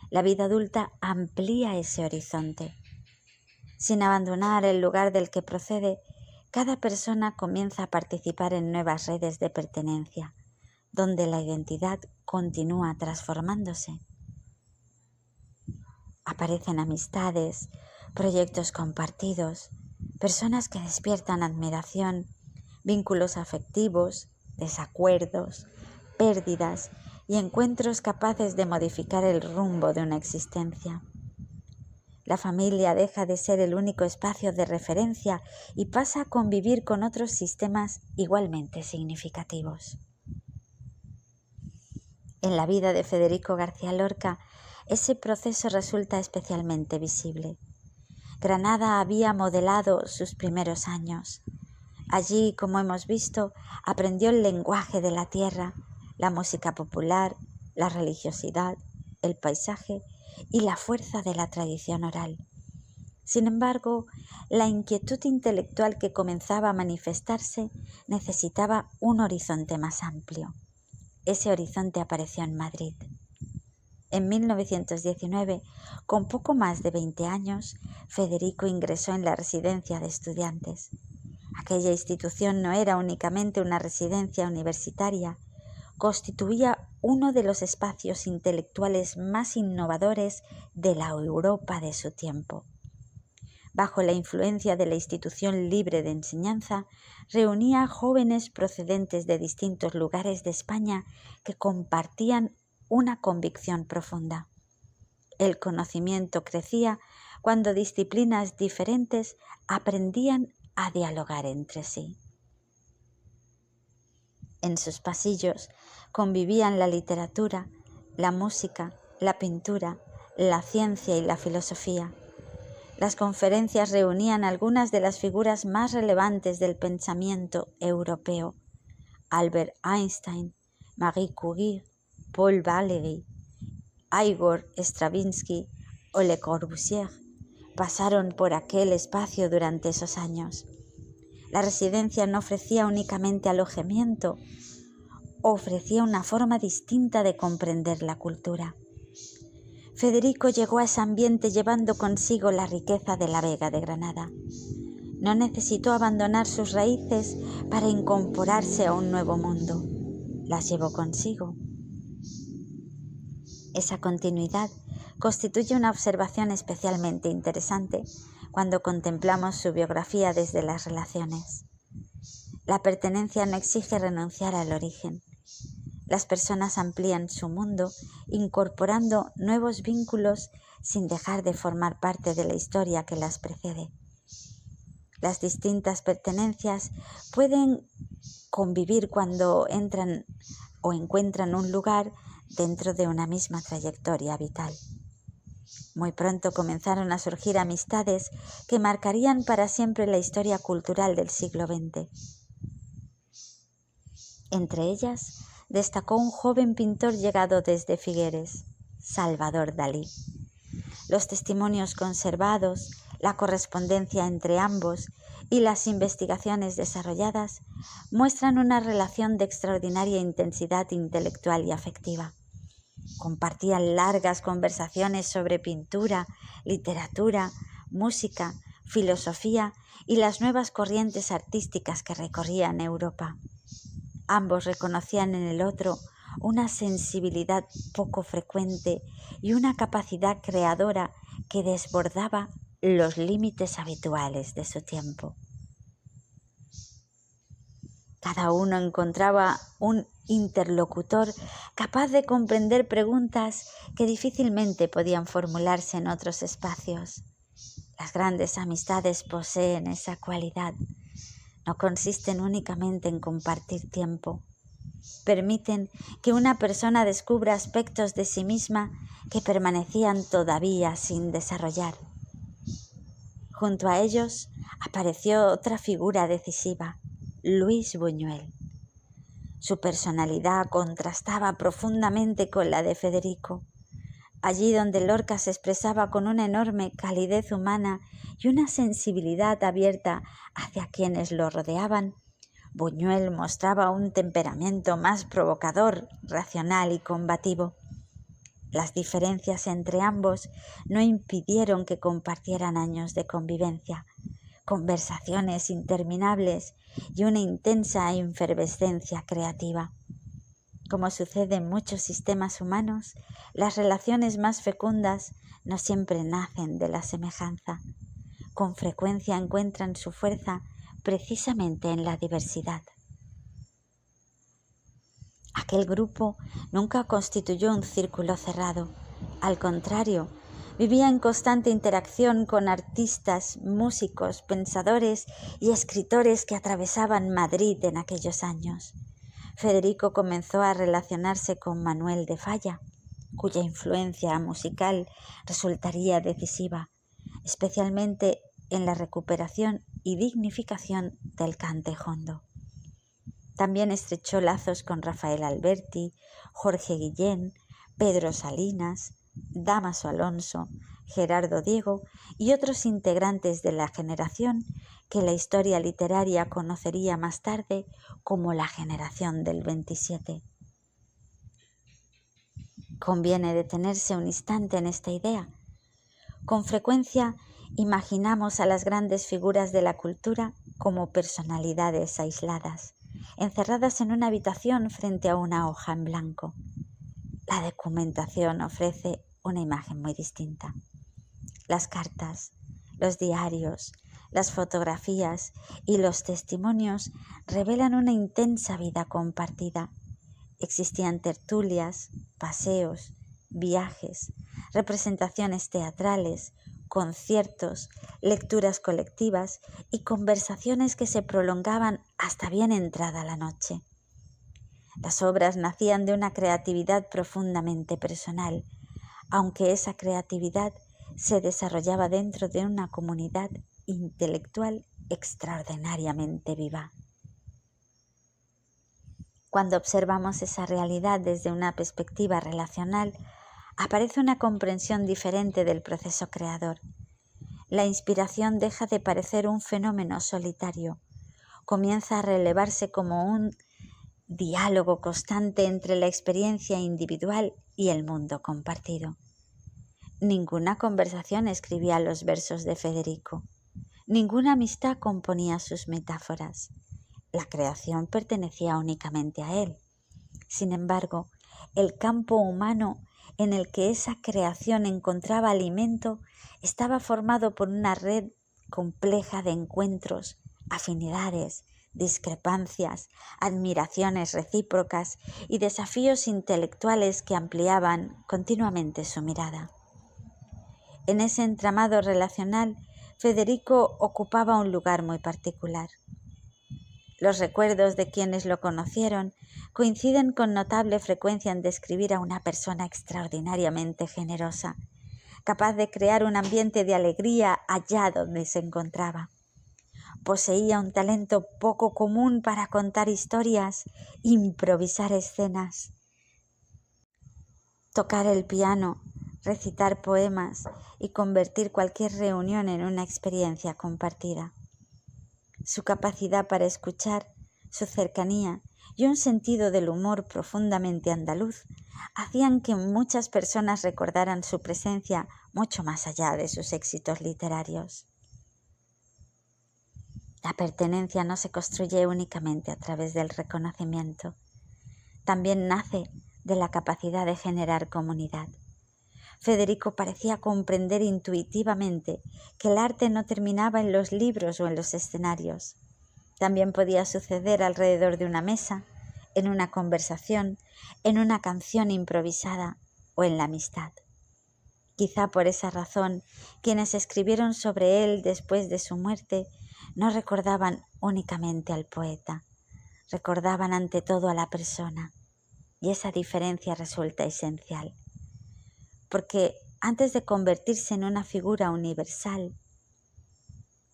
La vida adulta amplía ese horizonte. Sin abandonar el lugar del que procede, cada persona comienza a participar en nuevas redes de pertenencia, donde la identidad continúa transformándose. Aparecen amistades, proyectos compartidos, personas que despiertan admiración, vínculos afectivos, desacuerdos, pérdidas y encuentros capaces de modificar el rumbo de una existencia. La familia deja de ser el único espacio de referencia y pasa a convivir con otros sistemas igualmente significativos. En la vida de Federico García Lorca, ese proceso resulta especialmente visible. Granada había modelado sus primeros años. Allí, como hemos visto, aprendió el lenguaje de la tierra, la música popular, la religiosidad, el paisaje y la fuerza de la tradición oral. Sin embargo, la inquietud intelectual que comenzaba a manifestarse necesitaba un horizonte más amplio. Ese horizonte apareció en Madrid. En 1919, con poco más de 20 años, Federico ingresó en la residencia de estudiantes. Aquella institución no era únicamente una residencia universitaria, constituía uno de los espacios intelectuales más innovadores de la Europa de su tiempo. Bajo la influencia de la institución libre de enseñanza, reunía a jóvenes procedentes de distintos lugares de España que compartían una convicción profunda. El conocimiento crecía cuando disciplinas diferentes aprendían a dialogar entre sí. En sus pasillos convivían la literatura, la música, la pintura, la ciencia y la filosofía. Las conferencias reunían algunas de las figuras más relevantes del pensamiento europeo: Albert Einstein, Marie Curie, Paul Valéry, Igor Stravinsky o Le Corbusier pasaron por aquel espacio durante esos años. La residencia no ofrecía únicamente alojamiento, ofrecía una forma distinta de comprender la cultura. Federico llegó a ese ambiente llevando consigo la riqueza de la Vega de Granada. No necesitó abandonar sus raíces para incorporarse a un nuevo mundo. Las llevó consigo. Esa continuidad constituye una observación especialmente interesante cuando contemplamos su biografía desde las relaciones. La pertenencia no exige renunciar al origen. Las personas amplían su mundo incorporando nuevos vínculos sin dejar de formar parte de la historia que las precede. Las distintas pertenencias pueden convivir cuando entran o encuentran un lugar dentro de una misma trayectoria vital. Muy pronto comenzaron a surgir amistades que marcarían para siempre la historia cultural del siglo XX. Entre ellas destacó un joven pintor llegado desde Figueres, Salvador Dalí. Los testimonios conservados, la correspondencia entre ambos y las investigaciones desarrolladas muestran una relación de extraordinaria intensidad intelectual y afectiva. Compartían largas conversaciones sobre pintura, literatura, música, filosofía y las nuevas corrientes artísticas que recorrían Europa. Ambos reconocían en el otro una sensibilidad poco frecuente y una capacidad creadora que desbordaba los límites habituales de su tiempo. Cada uno encontraba un interlocutor capaz de comprender preguntas que difícilmente podían formularse en otros espacios. Las grandes amistades poseen esa cualidad. No consisten únicamente en compartir tiempo. Permiten que una persona descubra aspectos de sí misma que permanecían todavía sin desarrollar. Junto a ellos apareció otra figura decisiva, Luis Buñuel. Su personalidad contrastaba profundamente con la de Federico. Allí donde Lorca se expresaba con una enorme calidez humana y una sensibilidad abierta hacia quienes lo rodeaban, Buñuel mostraba un temperamento más provocador, racional y combativo. Las diferencias entre ambos no impidieron que compartieran años de convivencia, conversaciones interminables y una intensa efervescencia creativa. Como sucede en muchos sistemas humanos, las relaciones más fecundas no siempre nacen de la semejanza. Con frecuencia encuentran su fuerza precisamente en la diversidad. Aquel grupo nunca constituyó un círculo cerrado. Al contrario, vivía en constante interacción con artistas, músicos, pensadores y escritores que atravesaban Madrid en aquellos años. Federico comenzó a relacionarse con Manuel de Falla, cuya influencia musical resultaría decisiva, especialmente en la recuperación y dignificación del cante jondo. También estrechó lazos con Rafael Alberti, Jorge Guillén, Pedro Salinas, Dámaso Alonso, Gerardo Diego y otros integrantes de la generación que la historia literaria conocería más tarde como la generación del 27. Conviene detenerse un instante en esta idea. Con frecuencia imaginamos a las grandes figuras de la cultura como personalidades aisladas, encerradas en una habitación frente a una hoja en blanco. La documentación ofrece una imagen muy distinta. Las cartas, los diarios, las fotografías y los testimonios revelan una intensa vida compartida. Existían tertulias, paseos, viajes, representaciones teatrales, conciertos, lecturas colectivas y conversaciones que se prolongaban hasta bien entrada la noche. Las obras nacían de una creatividad profundamente personal, aunque esa creatividad se desarrollaba dentro de una comunidad intelectual extraordinariamente viva. Cuando observamos esa realidad desde una perspectiva relacional, aparece una comprensión diferente del proceso creador. La inspiración deja de parecer un fenómeno solitario, comienza a relevarse como un diálogo constante entre la experiencia individual y el mundo compartido. Ninguna conversación escribía los versos de Federico, ninguna amistad componía sus metáforas. La creación pertenecía únicamente a él. Sin embargo, el campo humano en el que esa creación encontraba alimento estaba formado por una red compleja de encuentros, afinidades, discrepancias, admiraciones recíprocas y desafíos intelectuales que ampliaban continuamente su mirada. En ese entramado relacional, Federico ocupaba un lugar muy particular. Los recuerdos de quienes lo conocieron coinciden con notable frecuencia en describir a una persona extraordinariamente generosa, capaz de crear un ambiente de alegría allá donde se encontraba. Poseía un talento poco común para contar historias, improvisar escenas, tocar el piano, recitar poemas y convertir cualquier reunión en una experiencia compartida. Su capacidad para escuchar, su cercanía y un sentido del humor profundamente andaluz hacían que muchas personas recordaran su presencia mucho más allá de sus éxitos literarios. La pertenencia no se construye únicamente a través del reconocimiento, también nace de la capacidad de generar comunidad. Federico parecía comprender intuitivamente que el arte no terminaba en los libros o en los escenarios. También podía suceder alrededor de una mesa, en una conversación, en una canción improvisada o en la amistad. Quizá por esa razón, quienes escribieron sobre él después de su muerte no recordaban únicamente al poeta, recordaban ante todo a la persona, y esa diferencia resulta esencial. Porque antes de convertirse en una figura universal,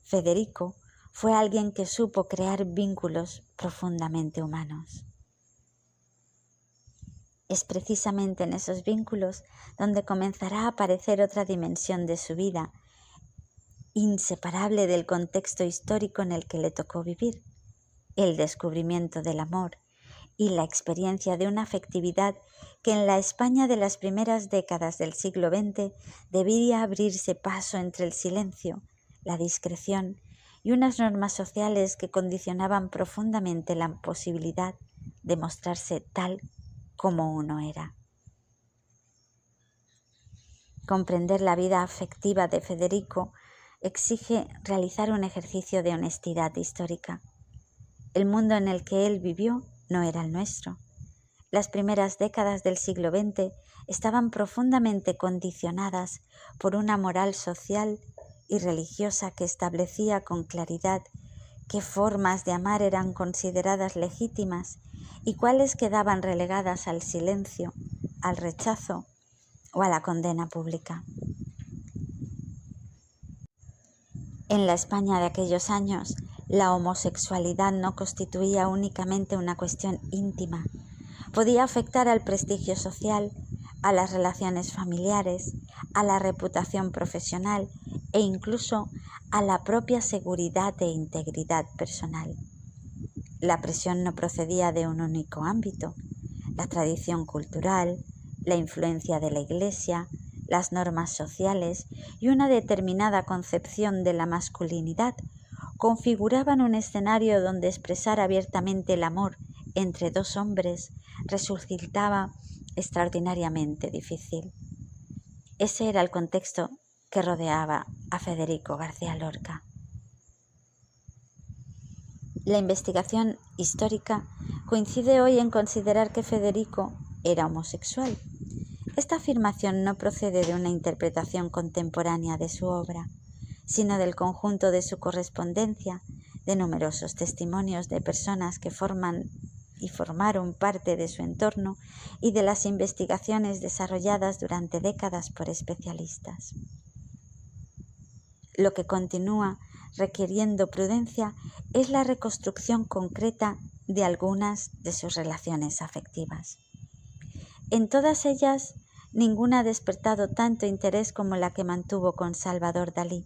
Federico fue alguien que supo crear vínculos profundamente humanos. Es precisamente en esos vínculos donde comenzará a aparecer otra dimensión de su vida, inseparable del contexto histórico en el que le tocó vivir, el descubrimiento del amor y la experiencia de una afectividad que en la España de las primeras décadas del siglo XX debía abrirse paso entre el silencio, la discreción y unas normas sociales que condicionaban profundamente la posibilidad de mostrarse tal como uno era. Comprender la vida afectiva de Federico exige realizar un ejercicio de honestidad histórica. El mundo en el que él vivió no era el nuestro. Las primeras décadas del siglo XX estaban profundamente condicionadas por una moral social y religiosa que establecía con claridad qué formas de amar eran consideradas legítimas y cuáles quedaban relegadas al silencio, al rechazo o a la condena pública. En la España de aquellos años, la homosexualidad no constituía únicamente una cuestión íntima. Podía afectar al prestigio social, a las relaciones familiares, a la reputación profesional e incluso a la propia seguridad e integridad personal. La presión no procedía de un único ámbito. La tradición cultural, la influencia de la Iglesia, las normas sociales y una determinada concepción de la masculinidad configuraban un escenario donde expresar abiertamente el amor entre dos hombres resultaba extraordinariamente difícil. Ese era el contexto que rodeaba a Federico García Lorca. La investigación histórica coincide hoy en considerar que Federico era homosexual. Esta afirmación no procede de una interpretación contemporánea de su obra, sino del conjunto de su correspondencia, de numerosos testimonios de personas que forman y formaron parte de su entorno y de las investigaciones desarrolladas durante décadas por especialistas. Lo que continúa requiriendo prudencia es la reconstrucción concreta de algunas de sus relaciones afectivas. En todas ellas, ninguna ha despertado tanto interés como la que mantuvo con Salvador Dalí.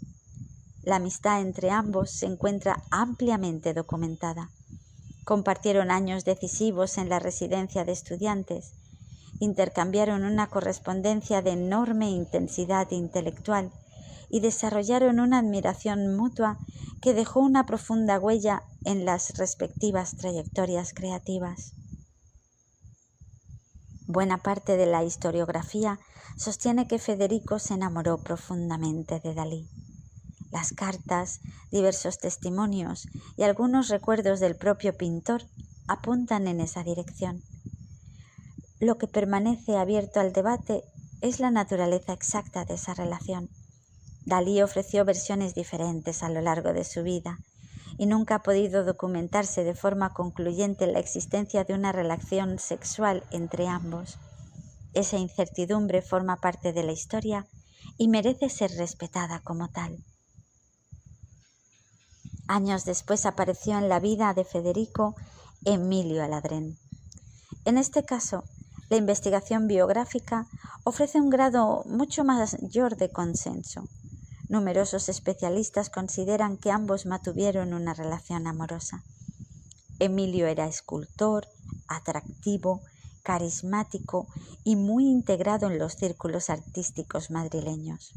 La amistad entre ambos se encuentra ampliamente documentada. Compartieron años decisivos en la residencia de estudiantes, intercambiaron una correspondencia de enorme intensidad intelectual y desarrollaron una admiración mutua que dejó una profunda huella en las respectivas trayectorias creativas. Buena parte de la historiografía sostiene que Federico se enamoró profundamente de Dalí. Las cartas, diversos testimonios y algunos recuerdos del propio pintor apuntan en esa dirección. Lo que permanece abierto al debate es la naturaleza exacta de esa relación. Dalí ofreció versiones diferentes a lo largo de su vida y nunca ha podido documentarse de forma concluyente la existencia de una relación sexual entre ambos. Esa incertidumbre forma parte de la historia y merece ser respetada como tal. Años después apareció en la vida de Federico Emilio Aladrén. En este caso, la investigación biográfica ofrece un grado mucho mayor de consenso. Numerosos especialistas consideran que ambos mantuvieron una relación amorosa. Emilio era escultor, atractivo, carismático y muy integrado en los círculos artísticos madrileños.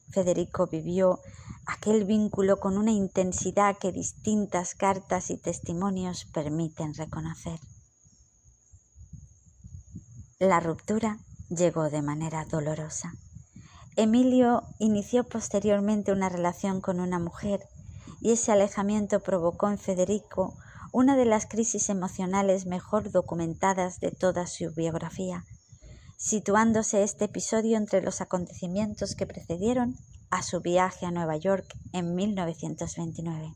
Federico vivió aquel vínculo con una intensidad que distintas cartas y testimonios permiten reconocer. La ruptura llegó de manera dolorosa. Emilio inició posteriormente una relación con una mujer y ese alejamiento provocó en Federico una de las crisis emocionales mejor documentadas de toda su biografía, situándose este episodio entre los acontecimientos que precedieron a su viaje a Nueva York en 1929.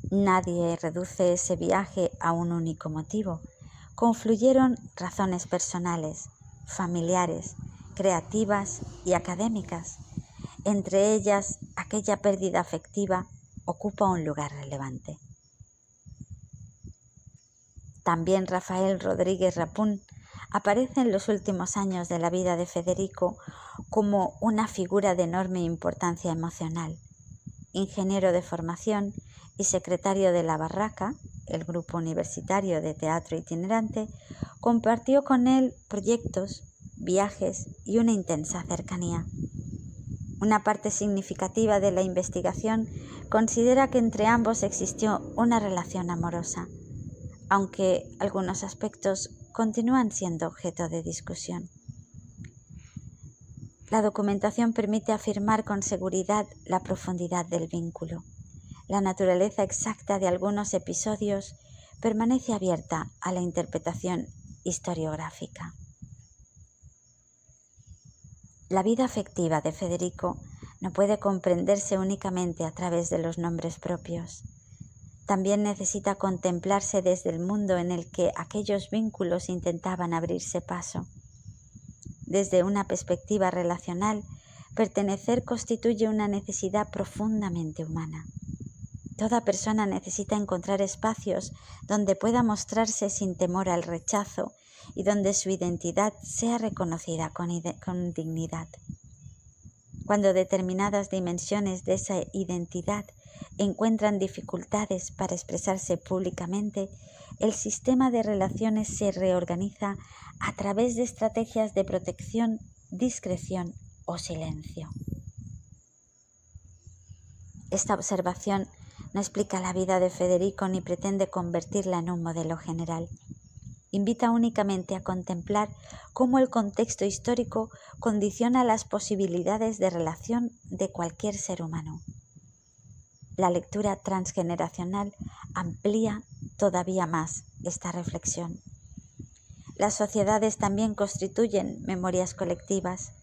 Nadie reduce ese viaje a un único motivo. Confluyeron razones personales, familiares, creativas y académicas. Entre ellas, aquella pérdida afectiva ocupa un lugar relevante. También Rafael Rodríguez Rapún aparece en los últimos años de la vida de Federico como una figura de enorme importancia emocional. Ingeniero de formación y secretario de La Barraca, el grupo universitario de teatro itinerante, compartió con él proyectos, viajes y una intensa cercanía. Una parte significativa de la investigación considera que entre ambos existió una relación amorosa, aunque algunos aspectos continúan siendo objeto de discusión. La documentación permite afirmar con seguridad la profundidad del vínculo. La naturaleza exacta de algunos episodios permanece abierta a la interpretación historiográfica. La vida afectiva de Federico no puede comprenderse únicamente a través de los nombres propios. También necesita contemplarse desde el mundo en el que aquellos vínculos intentaban abrirse paso. Desde una perspectiva relacional, pertenecer constituye una necesidad profundamente humana. Toda persona necesita encontrar espacios donde pueda mostrarse sin temor al rechazo y donde su identidad sea reconocida con dignidad. Cuando determinadas dimensiones de esa identidad encuentran dificultades para expresarse públicamente, el sistema de relaciones se reorganiza a través de estrategias de protección, discreción o silencio. Esta observación no explica la vida de Federico ni pretende convertirla en un modelo general. Invita únicamente a contemplar cómo el contexto histórico condiciona las posibilidades de relación de cualquier ser humano. La lectura transgeneracional amplía todavía más esta reflexión. Las sociedades también constituyen memorias colectivas.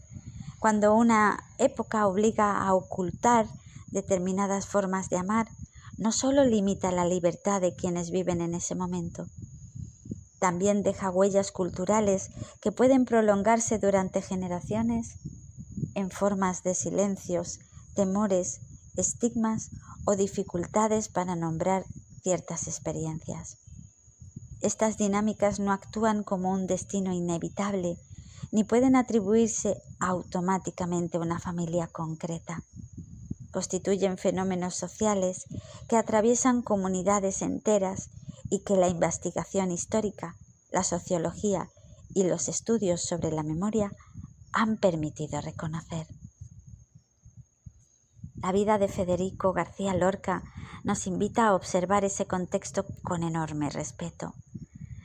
Cuando una época obliga a ocultar determinadas formas de amar, no solo limita la libertad de quienes viven en ese momento, también deja huellas culturales que pueden prolongarse durante generaciones en formas de silencios, temores, estigmas o dificultades para nombrar ciertas experiencias. Estas dinámicas no actúan como un destino inevitable, ni pueden atribuirse automáticamente a una familia concreta. Constituyen fenómenos sociales que atraviesan comunidades enteras y que la investigación histórica, la sociología y los estudios sobre la memoria han permitido reconocer. La vida de Federico García Lorca nos invita a observar ese contexto con enorme respeto,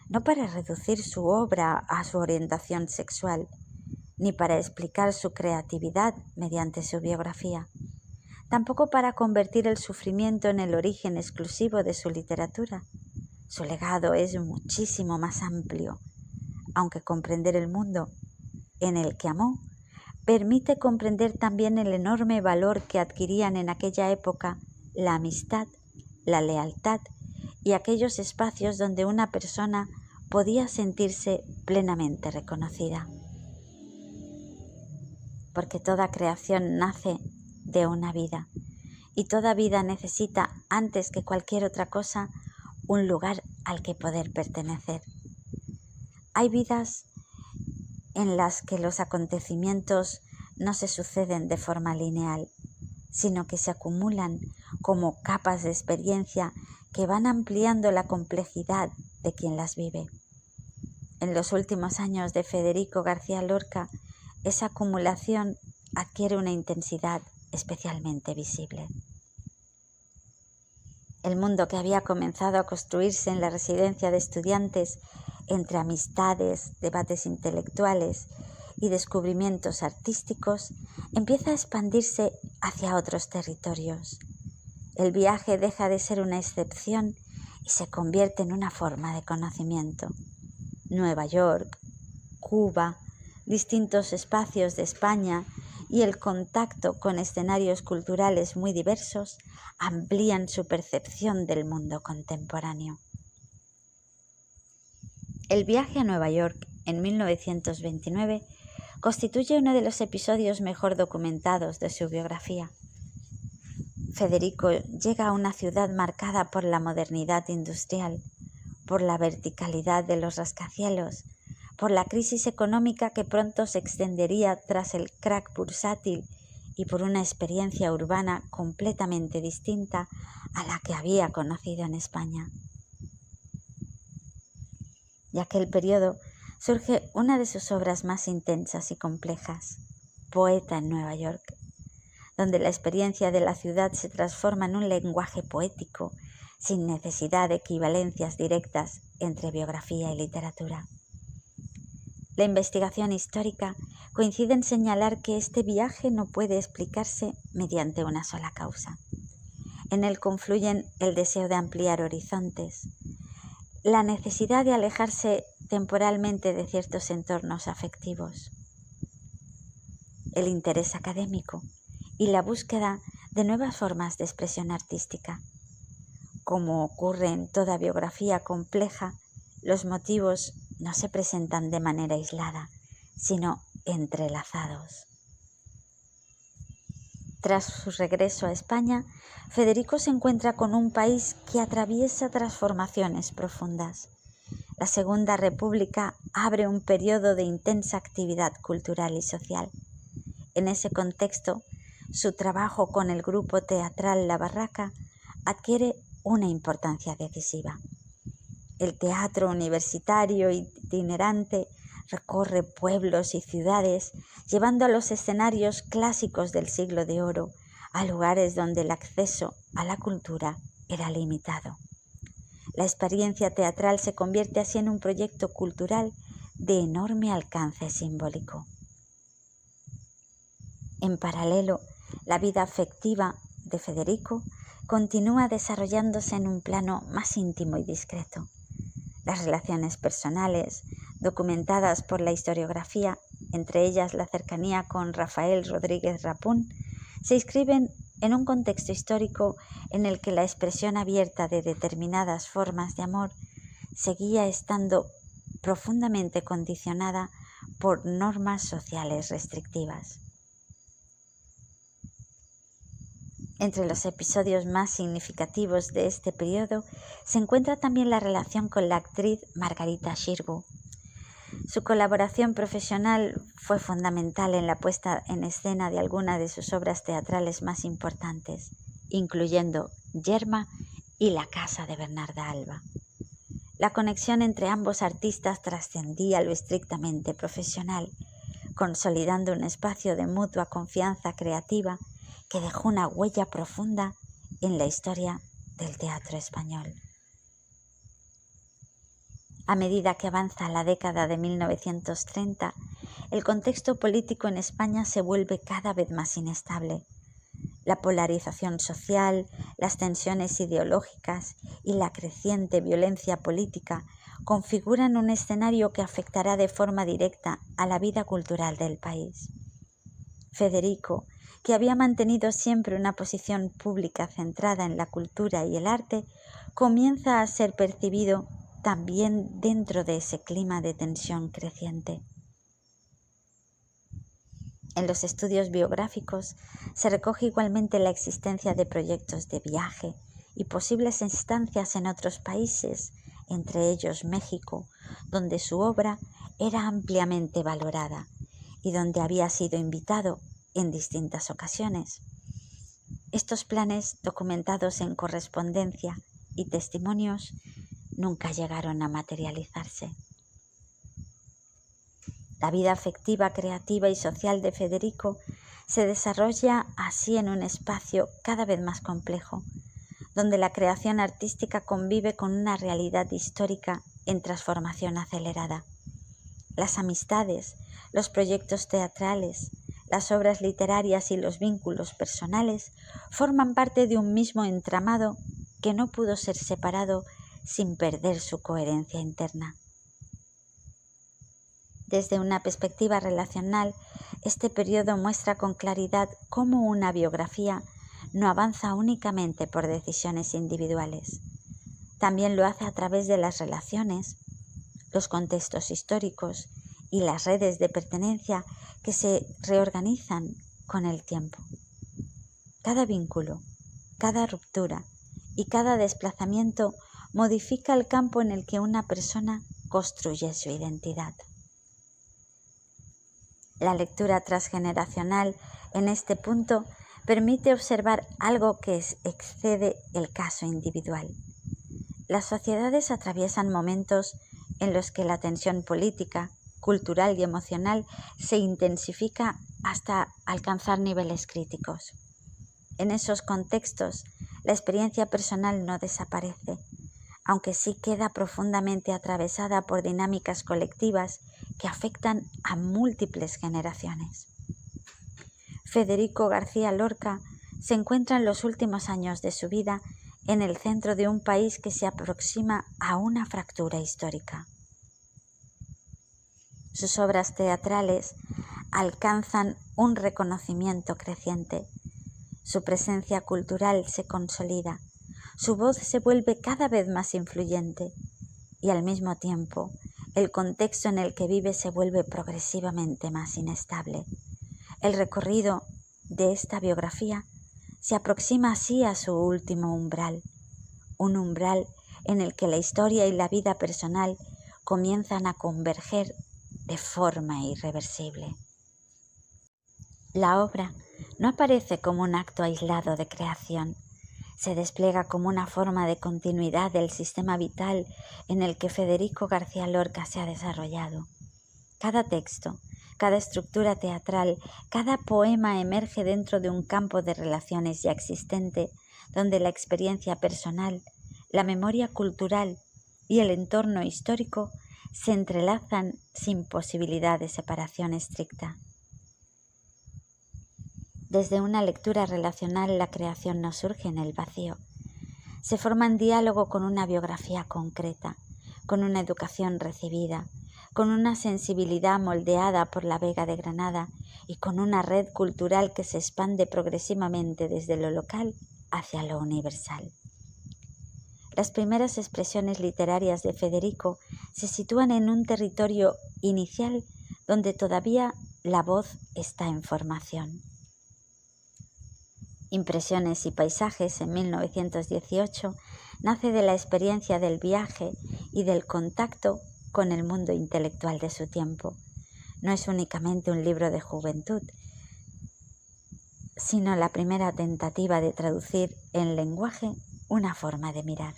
no para reducir su obra a su orientación sexual, ni para explicar su creatividad mediante su biografía, tampoco para convertir el sufrimiento en el origen exclusivo de su literatura. Su legado es muchísimo más amplio, aunque comprender el mundo en el que amó permite comprender también el enorme valor que adquirían en aquella época la amistad, la lealtad y aquellos espacios donde una persona podía sentirse plenamente reconocida. Porque toda creación nace de una vida y toda vida necesita, antes que cualquier otra cosa, un lugar al que poder pertenecer. Hay vidas en las que los acontecimientos no se suceden de forma lineal, sino que se acumulan como capas de experiencia que van ampliando la complejidad de quien las vive. En los últimos años de Federico García Lorca, esa acumulación adquiere una intensidad especialmente visible. El mundo que había comenzado a construirse en la residencia de estudiantes entre amistades, debates intelectuales y descubrimientos artísticos empieza a expandirse hacia otros territorios. El viaje deja de ser una excepción y se convierte en una forma de conocimiento. Nueva York, Cuba, distintos espacios de España y el contacto con escenarios culturales muy diversos amplían su percepción del mundo contemporáneo. El viaje a Nueva York en 1929 constituye uno de los episodios mejor documentados de su biografía. Federico llega a una ciudad marcada por la modernidad industrial, por la verticalidad de los rascacielos, por la crisis económica que pronto se extendería tras el crack bursátil y por una experiencia urbana completamente distinta a la que había conocido en España. De aquel periodo surge una de sus obras más intensas y complejas, Poeta en Nueva York, donde la experiencia de la ciudad se transforma en un lenguaje poético, sin necesidad de equivalencias directas entre biografía y literatura. La investigación histórica coincide en señalar que este viaje no puede explicarse mediante una sola causa. En él confluyen el deseo de ampliar horizontes, la necesidad de alejarse temporalmente de ciertos entornos afectivos, el interés académico y la búsqueda de nuevas formas de expresión artística. Como ocurre en toda biografía compleja, los motivos no se presentan de manera aislada, sino entrelazados. Tras su regreso a España, Federico se encuentra con un país que atraviesa transformaciones profundas. La Segunda República abre un periodo de intensa actividad cultural y social. En ese contexto, su trabajo con el grupo teatral La Barraca adquiere una importancia decisiva. El teatro universitario itinerante recorre pueblos y ciudades, llevando a los escenarios clásicos del siglo de oro a lugares donde el acceso a la cultura era limitado. La experiencia teatral se convierte así en un proyecto cultural de enorme alcance simbólico. En paralelo, la vida afectiva de Federico continúa desarrollándose en un plano más íntimo y discreto. Las relaciones personales, documentadas por la historiografía, entre ellas la cercanía con Rafael Rodríguez Rapún, se inscriben en un contexto histórico en el que la expresión abierta de determinadas formas de amor seguía estando profundamente condicionada por normas sociales restrictivas. Entre los episodios más significativos de este periodo se encuentra también la relación con la actriz Margarita Xirgu. Su colaboración profesional fue fundamental en la puesta en escena de algunas de sus obras teatrales más importantes, incluyendo Yerma y La casa de Bernarda Alba. La conexión entre ambos artistas trascendía lo estrictamente profesional, consolidando un espacio de mutua confianza creativa que dejó una huella profunda en la historia del teatro español. A medida que avanza la década de 1930, el contexto político en España se vuelve cada vez más inestable. La polarización social, las tensiones ideológicas y la creciente violencia política configuran un escenario que afectará de forma directa a la vida cultural del país. Federico, que había mantenido siempre una posición pública centrada en la cultura y el arte, comienza a ser percibido también dentro de ese clima de tensión creciente. En los estudios biográficos se recoge igualmente la existencia de proyectos de viaje y posibles estancias en otros países, entre ellos México, donde su obra era ampliamente valorada y donde había sido invitado en distintas ocasiones. Estos planes, documentados en correspondencia y testimonios, nunca llegaron a materializarse. La vida afectiva, creativa y social de Federico se desarrolla así en un espacio cada vez más complejo, donde la creación artística convive con una realidad histórica en transformación acelerada. Las amistades, los proyectos teatrales, las obras literarias y los vínculos personales forman parte de un mismo entramado que no pudo ser separado sin perder su coherencia interna. Desde una perspectiva relacional, este periodo muestra con claridad cómo una biografía no avanza únicamente por decisiones individuales. También lo hace a través de las relaciones, los contextos históricos y las redes de pertenencia que se reorganizan con el tiempo. Cada vínculo, cada ruptura y cada desplazamiento modifica el campo en el que una persona construye su identidad. La lectura transgeneracional en este punto permite observar algo que excede el caso individual. Las sociedades atraviesan momentos en los que la tensión política, cultural y emocional se intensifica hasta alcanzar niveles críticos. En esos contextos, la experiencia personal no desaparece, aunque sí queda profundamente atravesada por dinámicas colectivas que afectan a múltiples generaciones. Federico García Lorca se encuentra en los últimos años de su vida en el centro de un país que se aproxima a una fractura histórica. Sus obras teatrales alcanzan un reconocimiento creciente. Su presencia cultural se consolida, su voz se vuelve cada vez más influyente y al mismo tiempo el contexto en el que vive se vuelve progresivamente más inestable. El recorrido de esta biografía se aproxima así a su último umbral, un umbral en el que la historia y la vida personal comienzan a converger de forma irreversible. La obra no aparece como un acto aislado de creación, se despliega como una forma de continuidad del sistema vital en el que Federico García Lorca se ha desarrollado. Cada texto, cada estructura teatral, cada poema emerge dentro de un campo de relaciones ya existente, donde la experiencia personal, la memoria cultural y el entorno histórico se entrelazan sin posibilidad de separación estricta. Desde una lectura relacional, la creación no surge en el vacío. Se forma en diálogo con una biografía concreta, con una educación recibida, con una sensibilidad moldeada por la Vega de Granada y con una red cultural que se expande progresivamente desde lo local hacia lo universal. Las primeras expresiones literarias de Federico se sitúan en un territorio inicial donde todavía la voz está en formación. Impresiones y paisajes, en 1918, nace de la experiencia del viaje y del contacto con el mundo intelectual de su tiempo. No es únicamente un libro de juventud, sino la primera tentativa de traducir en lenguaje una forma de mirar.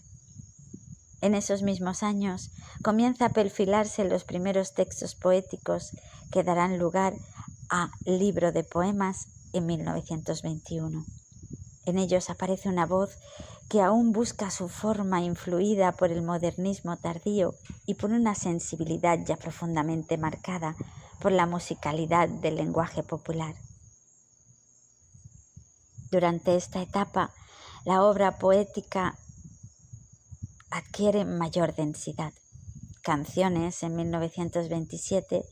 En esos mismos años comienza a perfilarse los primeros textos poéticos que darán lugar a Libro de Poemas en 1921. En ellos aparece una voz que aún busca su forma influida por el modernismo tardío y por una sensibilidad ya profundamente marcada por la musicalidad del lenguaje popular. Durante esta etapa, la obra poética adquiere mayor densidad. Canciones en 1927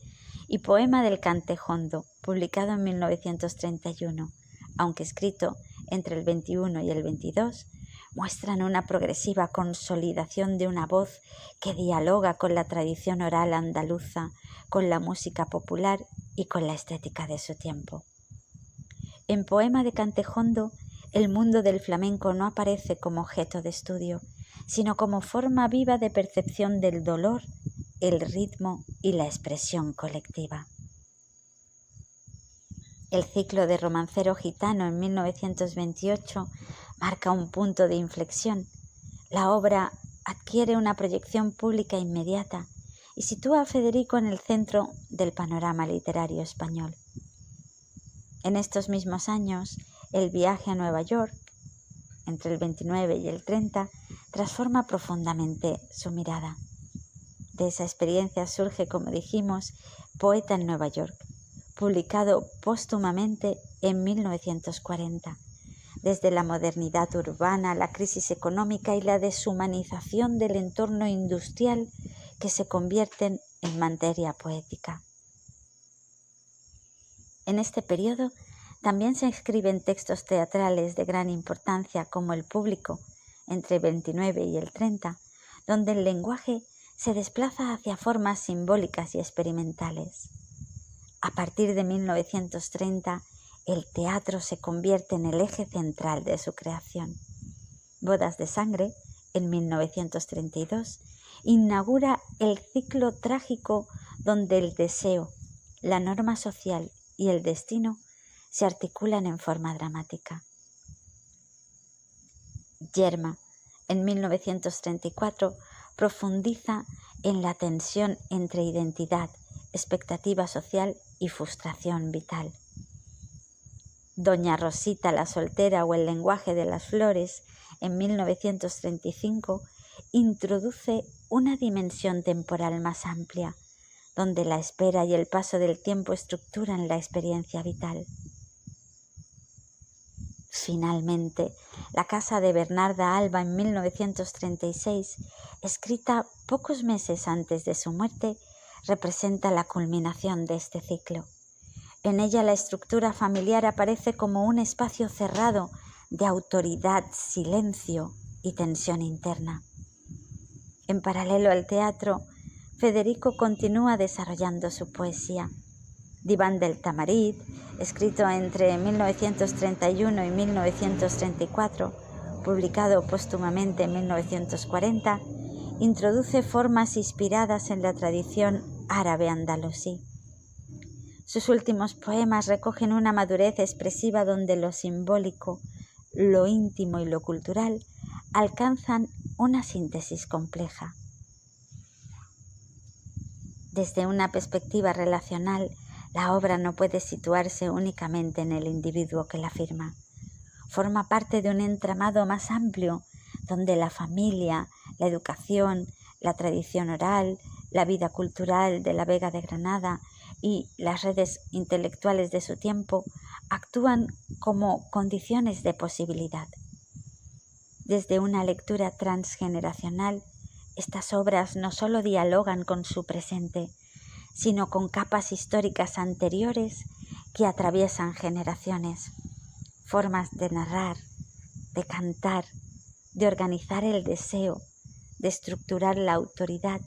y Poema del Cantejondo, publicado en 1931, aunque escrito entre el 21 y el 22, muestran una progresiva consolidación de una voz que dialoga con la tradición oral andaluza, con la música popular y con la estética de su tiempo. En Poema de Cantejondo, el mundo del flamenco no aparece como objeto de estudio, sino como forma viva de percepción del dolor, el ritmo y la expresión colectiva. El ciclo de Romancero Gitano en 1928 marca un punto de inflexión. La obra adquiere una proyección pública inmediata y sitúa a Federico en el centro del panorama literario español. En estos mismos años, el viaje a Nueva York, entre el 29 y el 30, transforma profundamente su mirada. De esa experiencia surge, como dijimos, Poeta en Nueva York, publicado póstumamente en 1940. Desde la modernidad urbana, la crisis económica y la deshumanización del entorno industrial que se convierten en materia poética. En este periodo también se escriben textos teatrales de gran importancia como El Público, entre el 29 y el 30, donde el lenguaje se desplaza hacia formas simbólicas y experimentales. A partir de 1930, el teatro se convierte en el eje central de su creación. Bodas de Sangre, en 1932, inaugura el ciclo trágico donde el deseo, la norma social y el destino se articulan en forma dramática. Yerma, en 1934, profundiza en la tensión entre identidad, expectativa social y frustración vital. Doña Rosita la soltera o El lenguaje de las flores, en 1935, introduce una dimensión temporal más amplia, donde la espera y el paso del tiempo estructuran la experiencia vital. Finalmente, La casa de Bernarda Alba, en 1936, escrita pocos meses antes de su muerte, representa la culminación de este ciclo. En ella la estructura familiar aparece como un espacio cerrado de autoridad, silencio y tensión interna. En paralelo al teatro, Federico continúa desarrollando su poesía. Diván del Tamarit, escrito entre 1931 y 1934, publicado póstumamente en 1940, introduce formas inspiradas en la tradición árabe andalusí. Sus últimos poemas recogen una madurez expresiva donde lo simbólico, lo íntimo y lo cultural alcanzan una síntesis compleja. Desde una perspectiva relacional, la obra no puede situarse únicamente en el individuo que la firma. Forma parte de un entramado más amplio, donde la familia, la educación, la tradición oral, la vida cultural de la Vega de Granada y las redes intelectuales de su tiempo actúan como condiciones de posibilidad. Desde una lectura transgeneracional, estas obras no solo dialogan con su presente, sino con capas históricas anteriores que atraviesan generaciones, formas de narrar, de cantar, de organizar el deseo, de estructurar la autoridad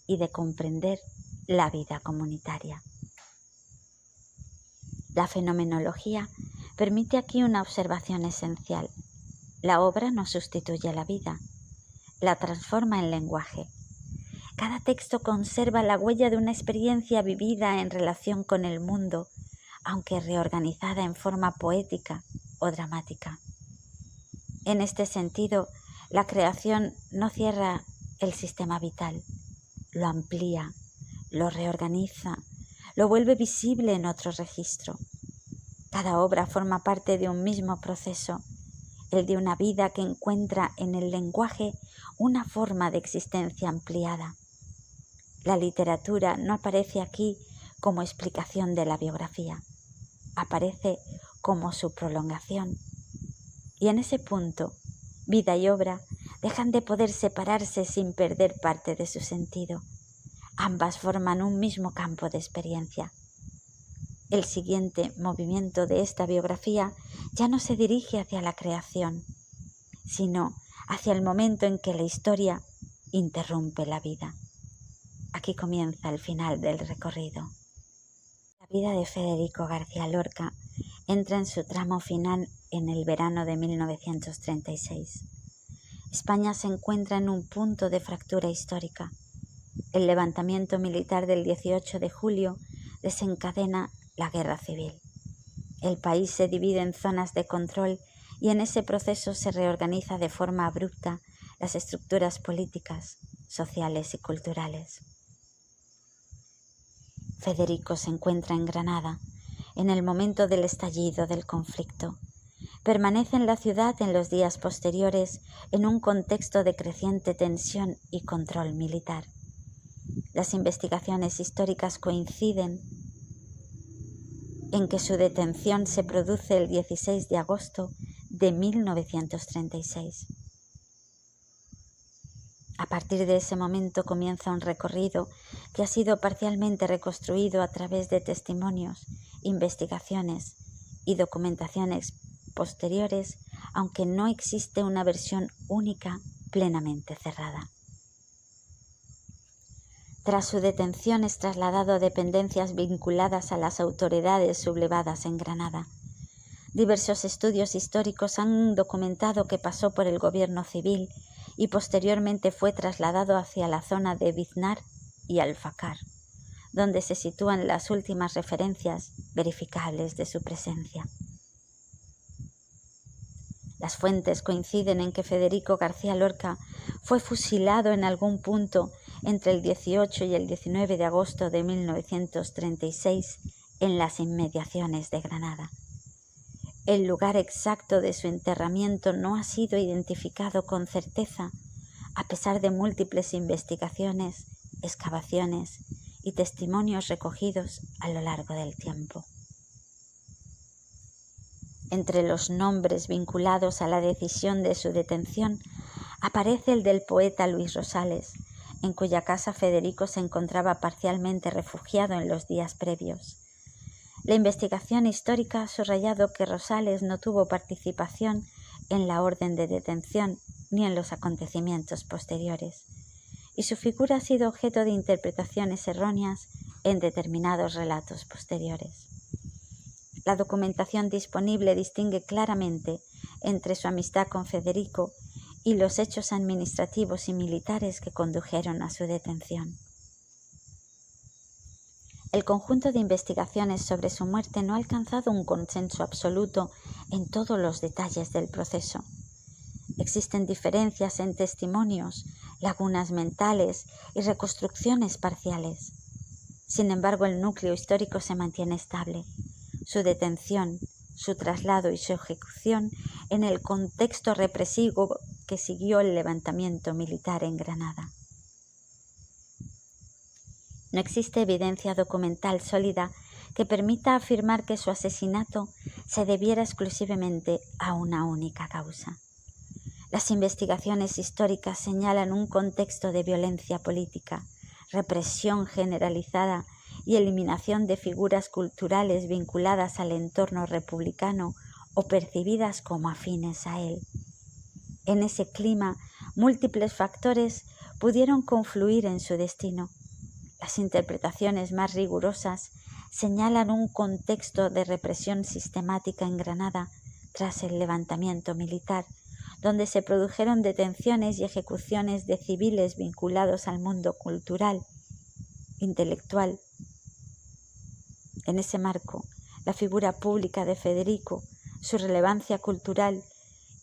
y de comprender la vida comunitaria. La fenomenología permite aquí una observación esencial. La obra no sustituye la vida, la transforma en lenguaje. Cada texto conserva la huella de una experiencia vivida en relación con el mundo, aunque reorganizada en forma poética o dramática. En este sentido, la creación no cierra el sistema vital, lo amplía, lo reorganiza, lo vuelve visible en otro registro. Cada obra forma parte de un mismo proceso, el de una vida que encuentra en el lenguaje una forma de existencia ampliada. La literatura no aparece aquí como explicación de la biografía, aparece como su prolongación. Y en ese punto, vida y obra dejan de poder separarse sin perder parte de su sentido. Ambas forman un mismo campo de experiencia. El siguiente movimiento de esta biografía ya no se dirige hacia la creación, sino hacia el momento en que la historia interrumpe la vida. Aquí comienza el final del recorrido. La vida de Federico García Lorca entra en su tramo final en el verano de 1936. España se encuentra en un punto de fractura histórica. El levantamiento militar del 18 de julio desencadena la guerra civil. El país se divide en zonas de control y en ese proceso se reorganiza de forma abrupta las estructuras políticas, sociales y culturales. Federico se encuentra en Granada, en el momento del estallido del conflicto. Permanece en la ciudad en los días posteriores en un contexto de creciente tensión y control militar. Las investigaciones históricas coinciden en que su detención se produce el 16 de agosto de 1936. A partir de ese momento comienza un recorrido que ha sido parcialmente reconstruido a través de testimonios, investigaciones y documentaciones posteriores, aunque no existe una versión única plenamente cerrada. Tras su detención es trasladado a dependencias vinculadas a las autoridades sublevadas en Granada. Diversos estudios históricos han documentado que pasó por el gobierno civil y posteriormente fue trasladado hacia la zona de Biznar y Alfacar, donde se sitúan las últimas referencias verificables de su presencia. Las fuentes coinciden en que Federico García Lorca fue fusilado en algún punto entre el 18 y el 19 de agosto de 1936 en las inmediaciones de Granada. El lugar exacto de su enterramiento no ha sido identificado con certeza, a pesar de múltiples investigaciones, excavaciones y testimonios recogidos a lo largo del tiempo. Entre los nombres vinculados a la decisión de su detención aparece el del poeta Luis Rosales, en cuya casa Federico se encontraba parcialmente refugiado en los días previos. La investigación histórica ha subrayado que Rosales no tuvo participación en la orden de detención ni en los acontecimientos posteriores, y su figura ha sido objeto de interpretaciones erróneas en determinados relatos posteriores. La documentación disponible distingue claramente entre su amistad con Federico y los hechos administrativos y militares que condujeron a su detención. El conjunto de investigaciones sobre su muerte no ha alcanzado un consenso absoluto en todos los detalles del proceso. Existen diferencias en testimonios, lagunas mentales y reconstrucciones parciales. Sin embargo, el núcleo histórico se mantiene estable. Su detención, su traslado y su ejecución en el contexto represivo que siguió el levantamiento militar en Granada. No existe evidencia documental sólida que permita afirmar que su asesinato se debiera exclusivamente a una única causa. Las investigaciones históricas señalan un contexto de violencia política, represión generalizada y eliminación de figuras culturales vinculadas al entorno republicano o percibidas como afines a él. En ese clima, múltiples factores pudieron confluir en su destino. Las interpretaciones más rigurosas señalan un contexto de represión sistemática en Granada tras el levantamiento militar, donde se produjeron detenciones y ejecuciones de civiles vinculados al mundo cultural, intelectual. En ese marco, la figura pública de Federico, su relevancia cultural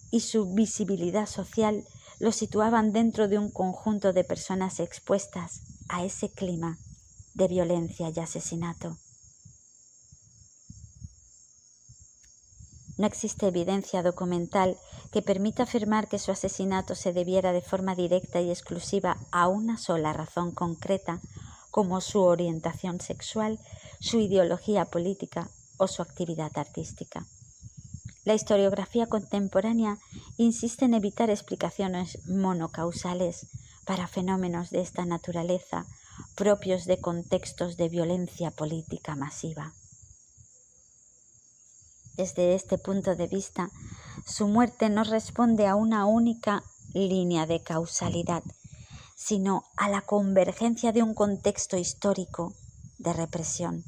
y su visibilidad social lo situaban dentro de un conjunto de personas expuestas a ese clima de violencia y asesinato. No existe evidencia documental que permita afirmar que su asesinato se debiera de forma directa y exclusiva a una sola razón concreta, como su orientación sexual, su ideología política o su actividad artística. La historiografía contemporánea insiste en evitar explicaciones monocausales para fenómenos de esta naturaleza propios de contextos de violencia política masiva. Desde este punto de vista, su muerte no responde a una única línea de causalidad, sino a la convergencia de un contexto histórico de represión.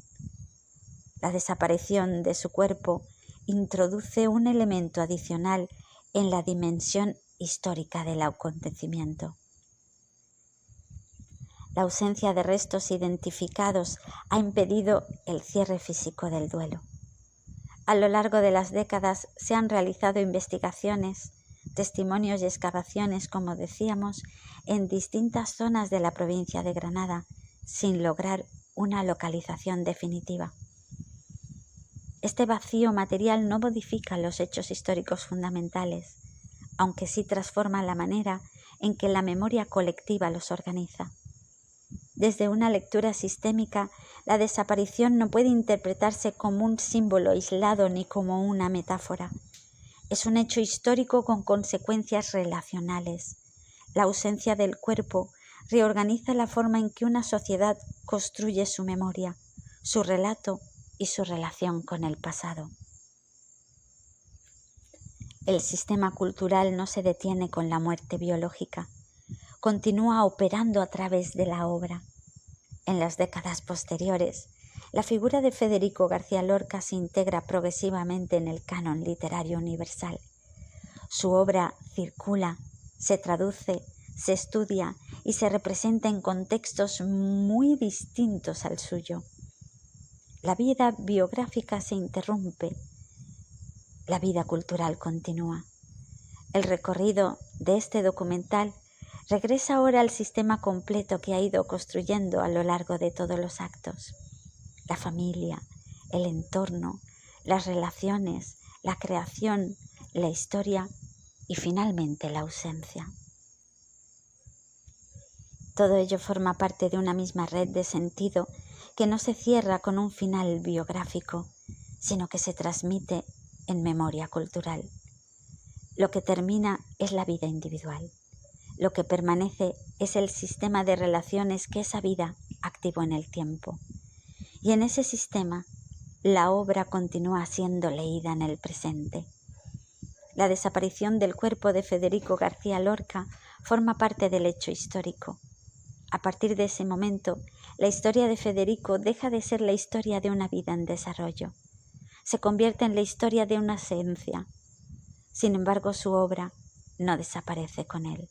La desaparición de su cuerpo introduce un elemento adicional en la dimensión histórica del acontecimiento. La ausencia de restos identificados ha impedido el cierre físico del duelo. A lo largo de las décadas se han realizado investigaciones, testimonios y excavaciones, como decíamos, en distintas zonas de la provincia de Granada, sin lograr una localización definitiva. Este vacío material no modifica los hechos históricos fundamentales, aunque sí transforma la manera en que la memoria colectiva los organiza. Desde una lectura sistémica, la desaparición no puede interpretarse como un símbolo aislado ni como una metáfora. Es un hecho histórico con consecuencias relacionales. La ausencia del cuerpo reorganiza la forma en que una sociedad construye su memoria, su relato y su relación con el pasado. El sistema cultural no se detiene con la muerte biológica, continúa operando a través de la obra. En las décadas posteriores, la figura de Federico García Lorca se integra progresivamente en el canon literario universal. Su obra circula, se traduce, se estudia y se representa en contextos muy distintos al suyo. La vida biográfica se interrumpe, la vida cultural continúa. El recorrido de este documental regresa ahora al sistema completo que ha ido construyendo a lo largo de todos los actos. La familia, el entorno, las relaciones, la creación, la historia y finalmente la ausencia. Todo ello forma parte de una misma red de sentido que no se cierra con un final biográfico, sino que se transmite en memoria cultural. Lo que termina es la vida individual. Lo que permanece es el sistema de relaciones que esa vida activó en el tiempo. Y en ese sistema, la obra continúa siendo leída en el presente. La desaparición del cuerpo de Federico García Lorca forma parte del hecho histórico. A partir de ese momento, la historia de Federico deja de ser la historia de una vida en desarrollo. Se convierte en la historia de una esencia. Sin embargo, su obra no desaparece con él.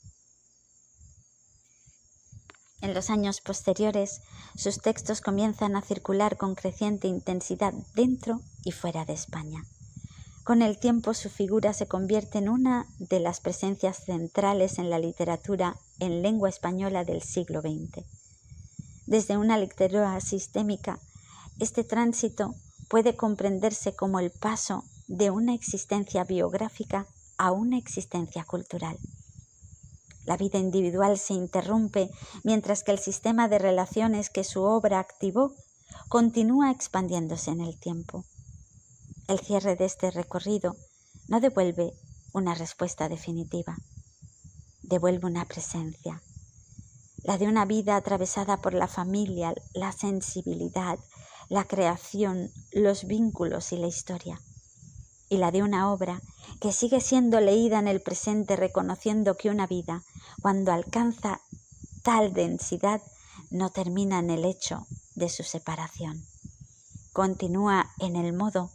En los años posteriores, sus textos comienzan a circular con creciente intensidad dentro y fuera de España. Con el tiempo, su figura se convierte en una de las presencias centrales en la literatura en lengua española del siglo XX. Desde una lectura sistémica, este tránsito puede comprenderse como el paso de una existencia biográfica a una existencia cultural. La vida individual se interrumpe mientras que el sistema de relaciones que su obra activó continúa expandiéndose en el tiempo. El cierre de este recorrido no devuelve una respuesta definitiva, devuelve una presencia. la de una vida atravesada por la familia, la sensibilidad, la creación, los vínculos y la historia, y la de una obra que sigue siendo leída en el presente reconociendo que una vida, cuando alcanza tal densidad, no termina en el hecho de su separación, continúa en el modo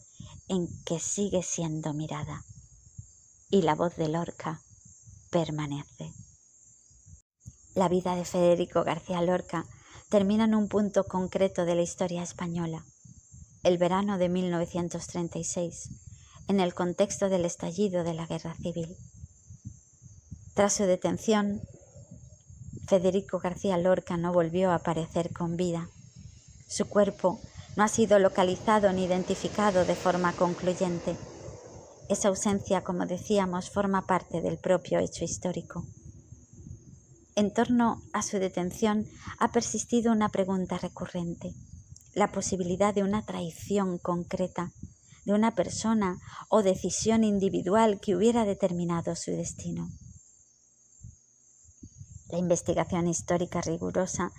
en que sigue siendo mirada, y la voz de Lorca permanece. La vida de Federico García Lorca termina en un punto concreto de la historia española, el verano de 1936, en el contexto del estallido de la Guerra Civil. Tras su detención, Federico García Lorca no volvió a aparecer con vida. Su cuerpo no ha sido localizado ni identificado de forma concluyente. Esa ausencia, como decíamos, forma parte del propio hecho histórico. En torno a su detención ha persistido una pregunta recurrente: la posibilidad de una traición concreta, de una persona o decisión individual que hubiera determinado su destino. La investigación histórica rigurosa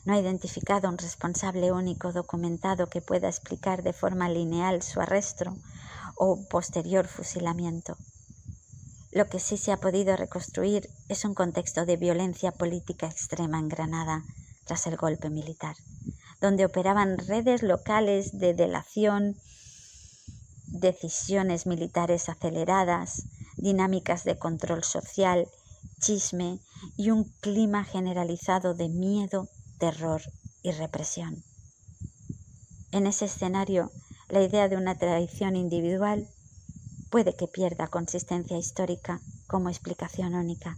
no ha identificado un responsable único documentado que pueda explicar de forma lineal su arresto o posterior fusilamiento. Lo que sí se ha podido reconstruir es un contexto de violencia política extrema en Granada tras el golpe militar, donde operaban redes locales de delación, decisiones militares aceleradas, dinámicas de control social, chisme y un clima generalizado de miedo, terror y represión. En ese escenario, la idea de una traición individual puede que pierda consistencia histórica como explicación única.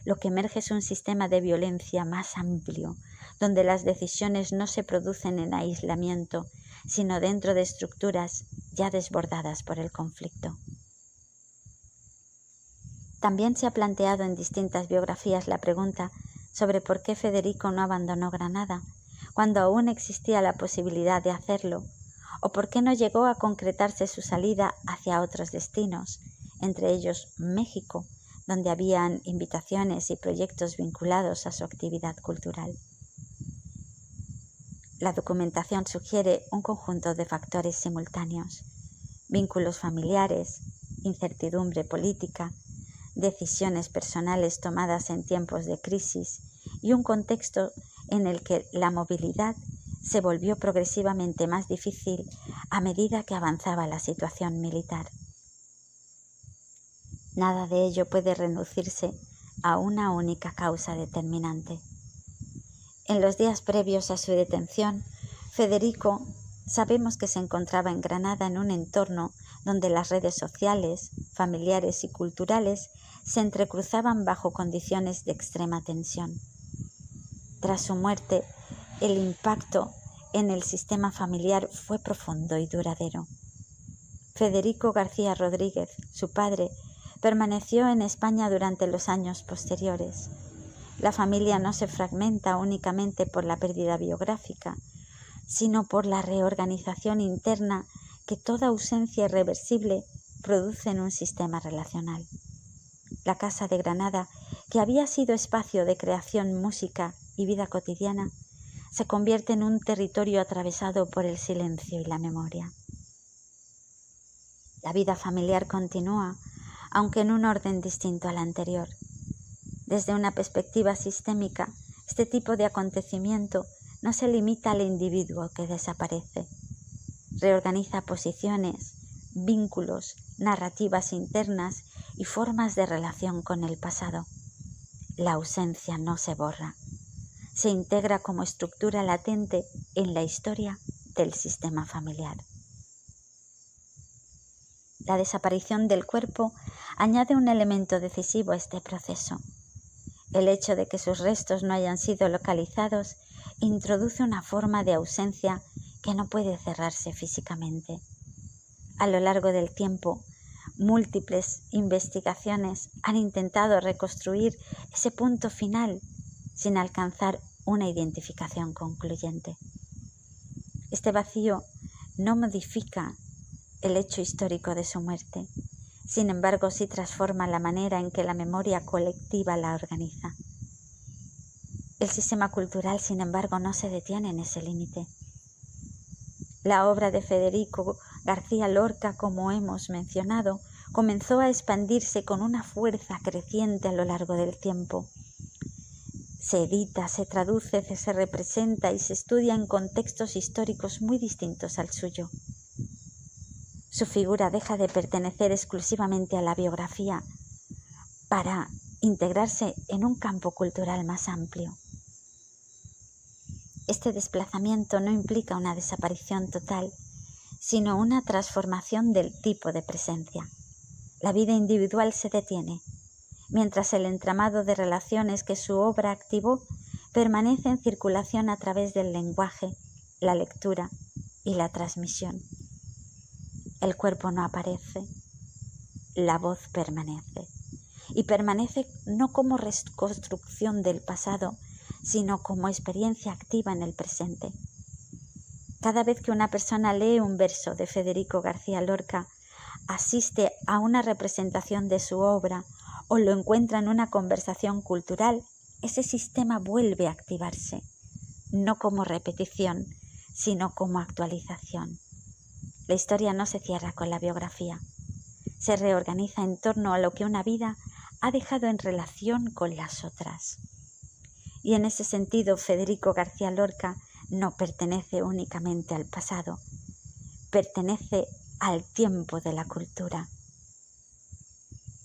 Lo que emerge es un sistema de violencia más amplio, donde las decisiones no se producen en aislamiento, sino dentro de estructuras ya desbordadas por el conflicto. También se ha planteado en distintas biografías la pregunta sobre por qué Federico no abandonó Granada, cuando aún existía la posibilidad de hacerlo, o por qué no llegó a concretarse su salida hacia otros destinos, entre ellos México, donde habían invitaciones y proyectos vinculados a su actividad cultural. La documentación sugiere un conjunto de factores simultáneos: vínculos familiares, incertidumbre política, decisiones personales tomadas en tiempos de crisis y un contexto en el que la movilidad se volvió progresivamente más difícil a medida que avanzaba la situación militar. Nada de ello puede reducirse a una única causa determinante. En los días previos a su detención, Federico sabemos que se encontraba en Granada en un entorno donde las redes sociales, familiares y culturales se entrecruzaban bajo condiciones de extrema tensión. Tras su muerte, el impacto en el sistema familiar fue profundo y duradero. Federico García Rodríguez, su padre, permaneció en España durante los años posteriores. La familia no se fragmenta únicamente por la pérdida biográfica, sino por la reorganización interna que toda ausencia irreversible produce en un sistema relacional. La Casa de Granada, que había sido espacio de creación, música y vida cotidiana, se convierte en un territorio atravesado por el silencio y la memoria. La vida familiar continúa, aunque en un orden distinto al anterior. Desde una perspectiva sistémica, este tipo de acontecimiento no se limita al individuo que desaparece. Reorganiza posiciones, vínculos, narrativas internas y formas de relación con el pasado. La ausencia no se borra. Se integra como estructura latente en la historia del sistema familiar. La desaparición del cuerpo añade un elemento decisivo a este proceso. El hecho de que sus restos no hayan sido localizados introduce una forma de ausencia que no puede cerrarse físicamente. A lo largo del tiempo, múltiples investigaciones han intentado reconstruir ese punto final sin alcanzar una identificación concluyente. Este vacío no modifica el hecho histórico de su muerte, sin embargo sí transforma la manera en que la memoria colectiva la organiza. El sistema cultural, sin embargo, no se detiene en ese límite. La obra de Federico García Lorca, como hemos mencionado, comenzó a expandirse con una fuerza creciente a lo largo del tiempo. Se edita, se traduce, se representa y se estudia en contextos históricos muy distintos al suyo. Su figura deja de pertenecer exclusivamente a la biografía para integrarse en un campo cultural más amplio. Este desplazamiento no implica una desaparición total, sino una transformación del tipo de presencia. La vida individual se detiene, mientras el entramado de relaciones que su obra activó permanece en circulación a través del lenguaje, la lectura y la transmisión. El cuerpo no aparece, la voz permanece, y permanece no como reconstrucción del pasado, sino como experiencia activa en el presente. Cada vez que una persona lee un verso de Federico García Lorca, asiste a una representación de su obra o lo encuentra en una conversación cultural, ese sistema vuelve a activarse, no como repetición, sino como actualización. La historia no se cierra con la biografía, se reorganiza en torno a lo que una vida ha dejado en relación con las otras. Y en ese sentido, Federico García Lorca no pertenece únicamente al pasado, pertenece al tiempo de la cultura.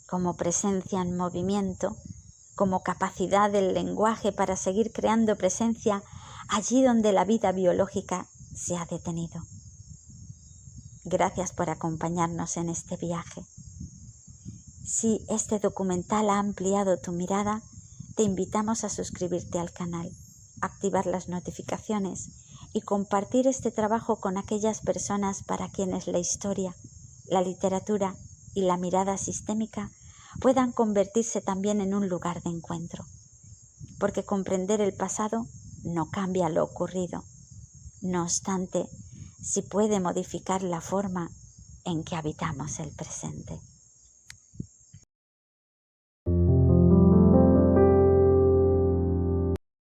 Como presencia en movimiento, como capacidad del lenguaje para seguir creando presencia allí donde la vida biológica se ha detenido. Gracias por acompañarnos en este viaje. Si este documental ha ampliado tu mirada, te invitamos a suscribirte al canal, activar las notificaciones y compartir este trabajo con aquellas personas para quienes la historia, la literatura y la mirada sistémica puedan convertirse también en un lugar de encuentro. Porque comprender el pasado no cambia lo ocurrido. No obstante, sí puede modificar la forma en que habitamos el presente.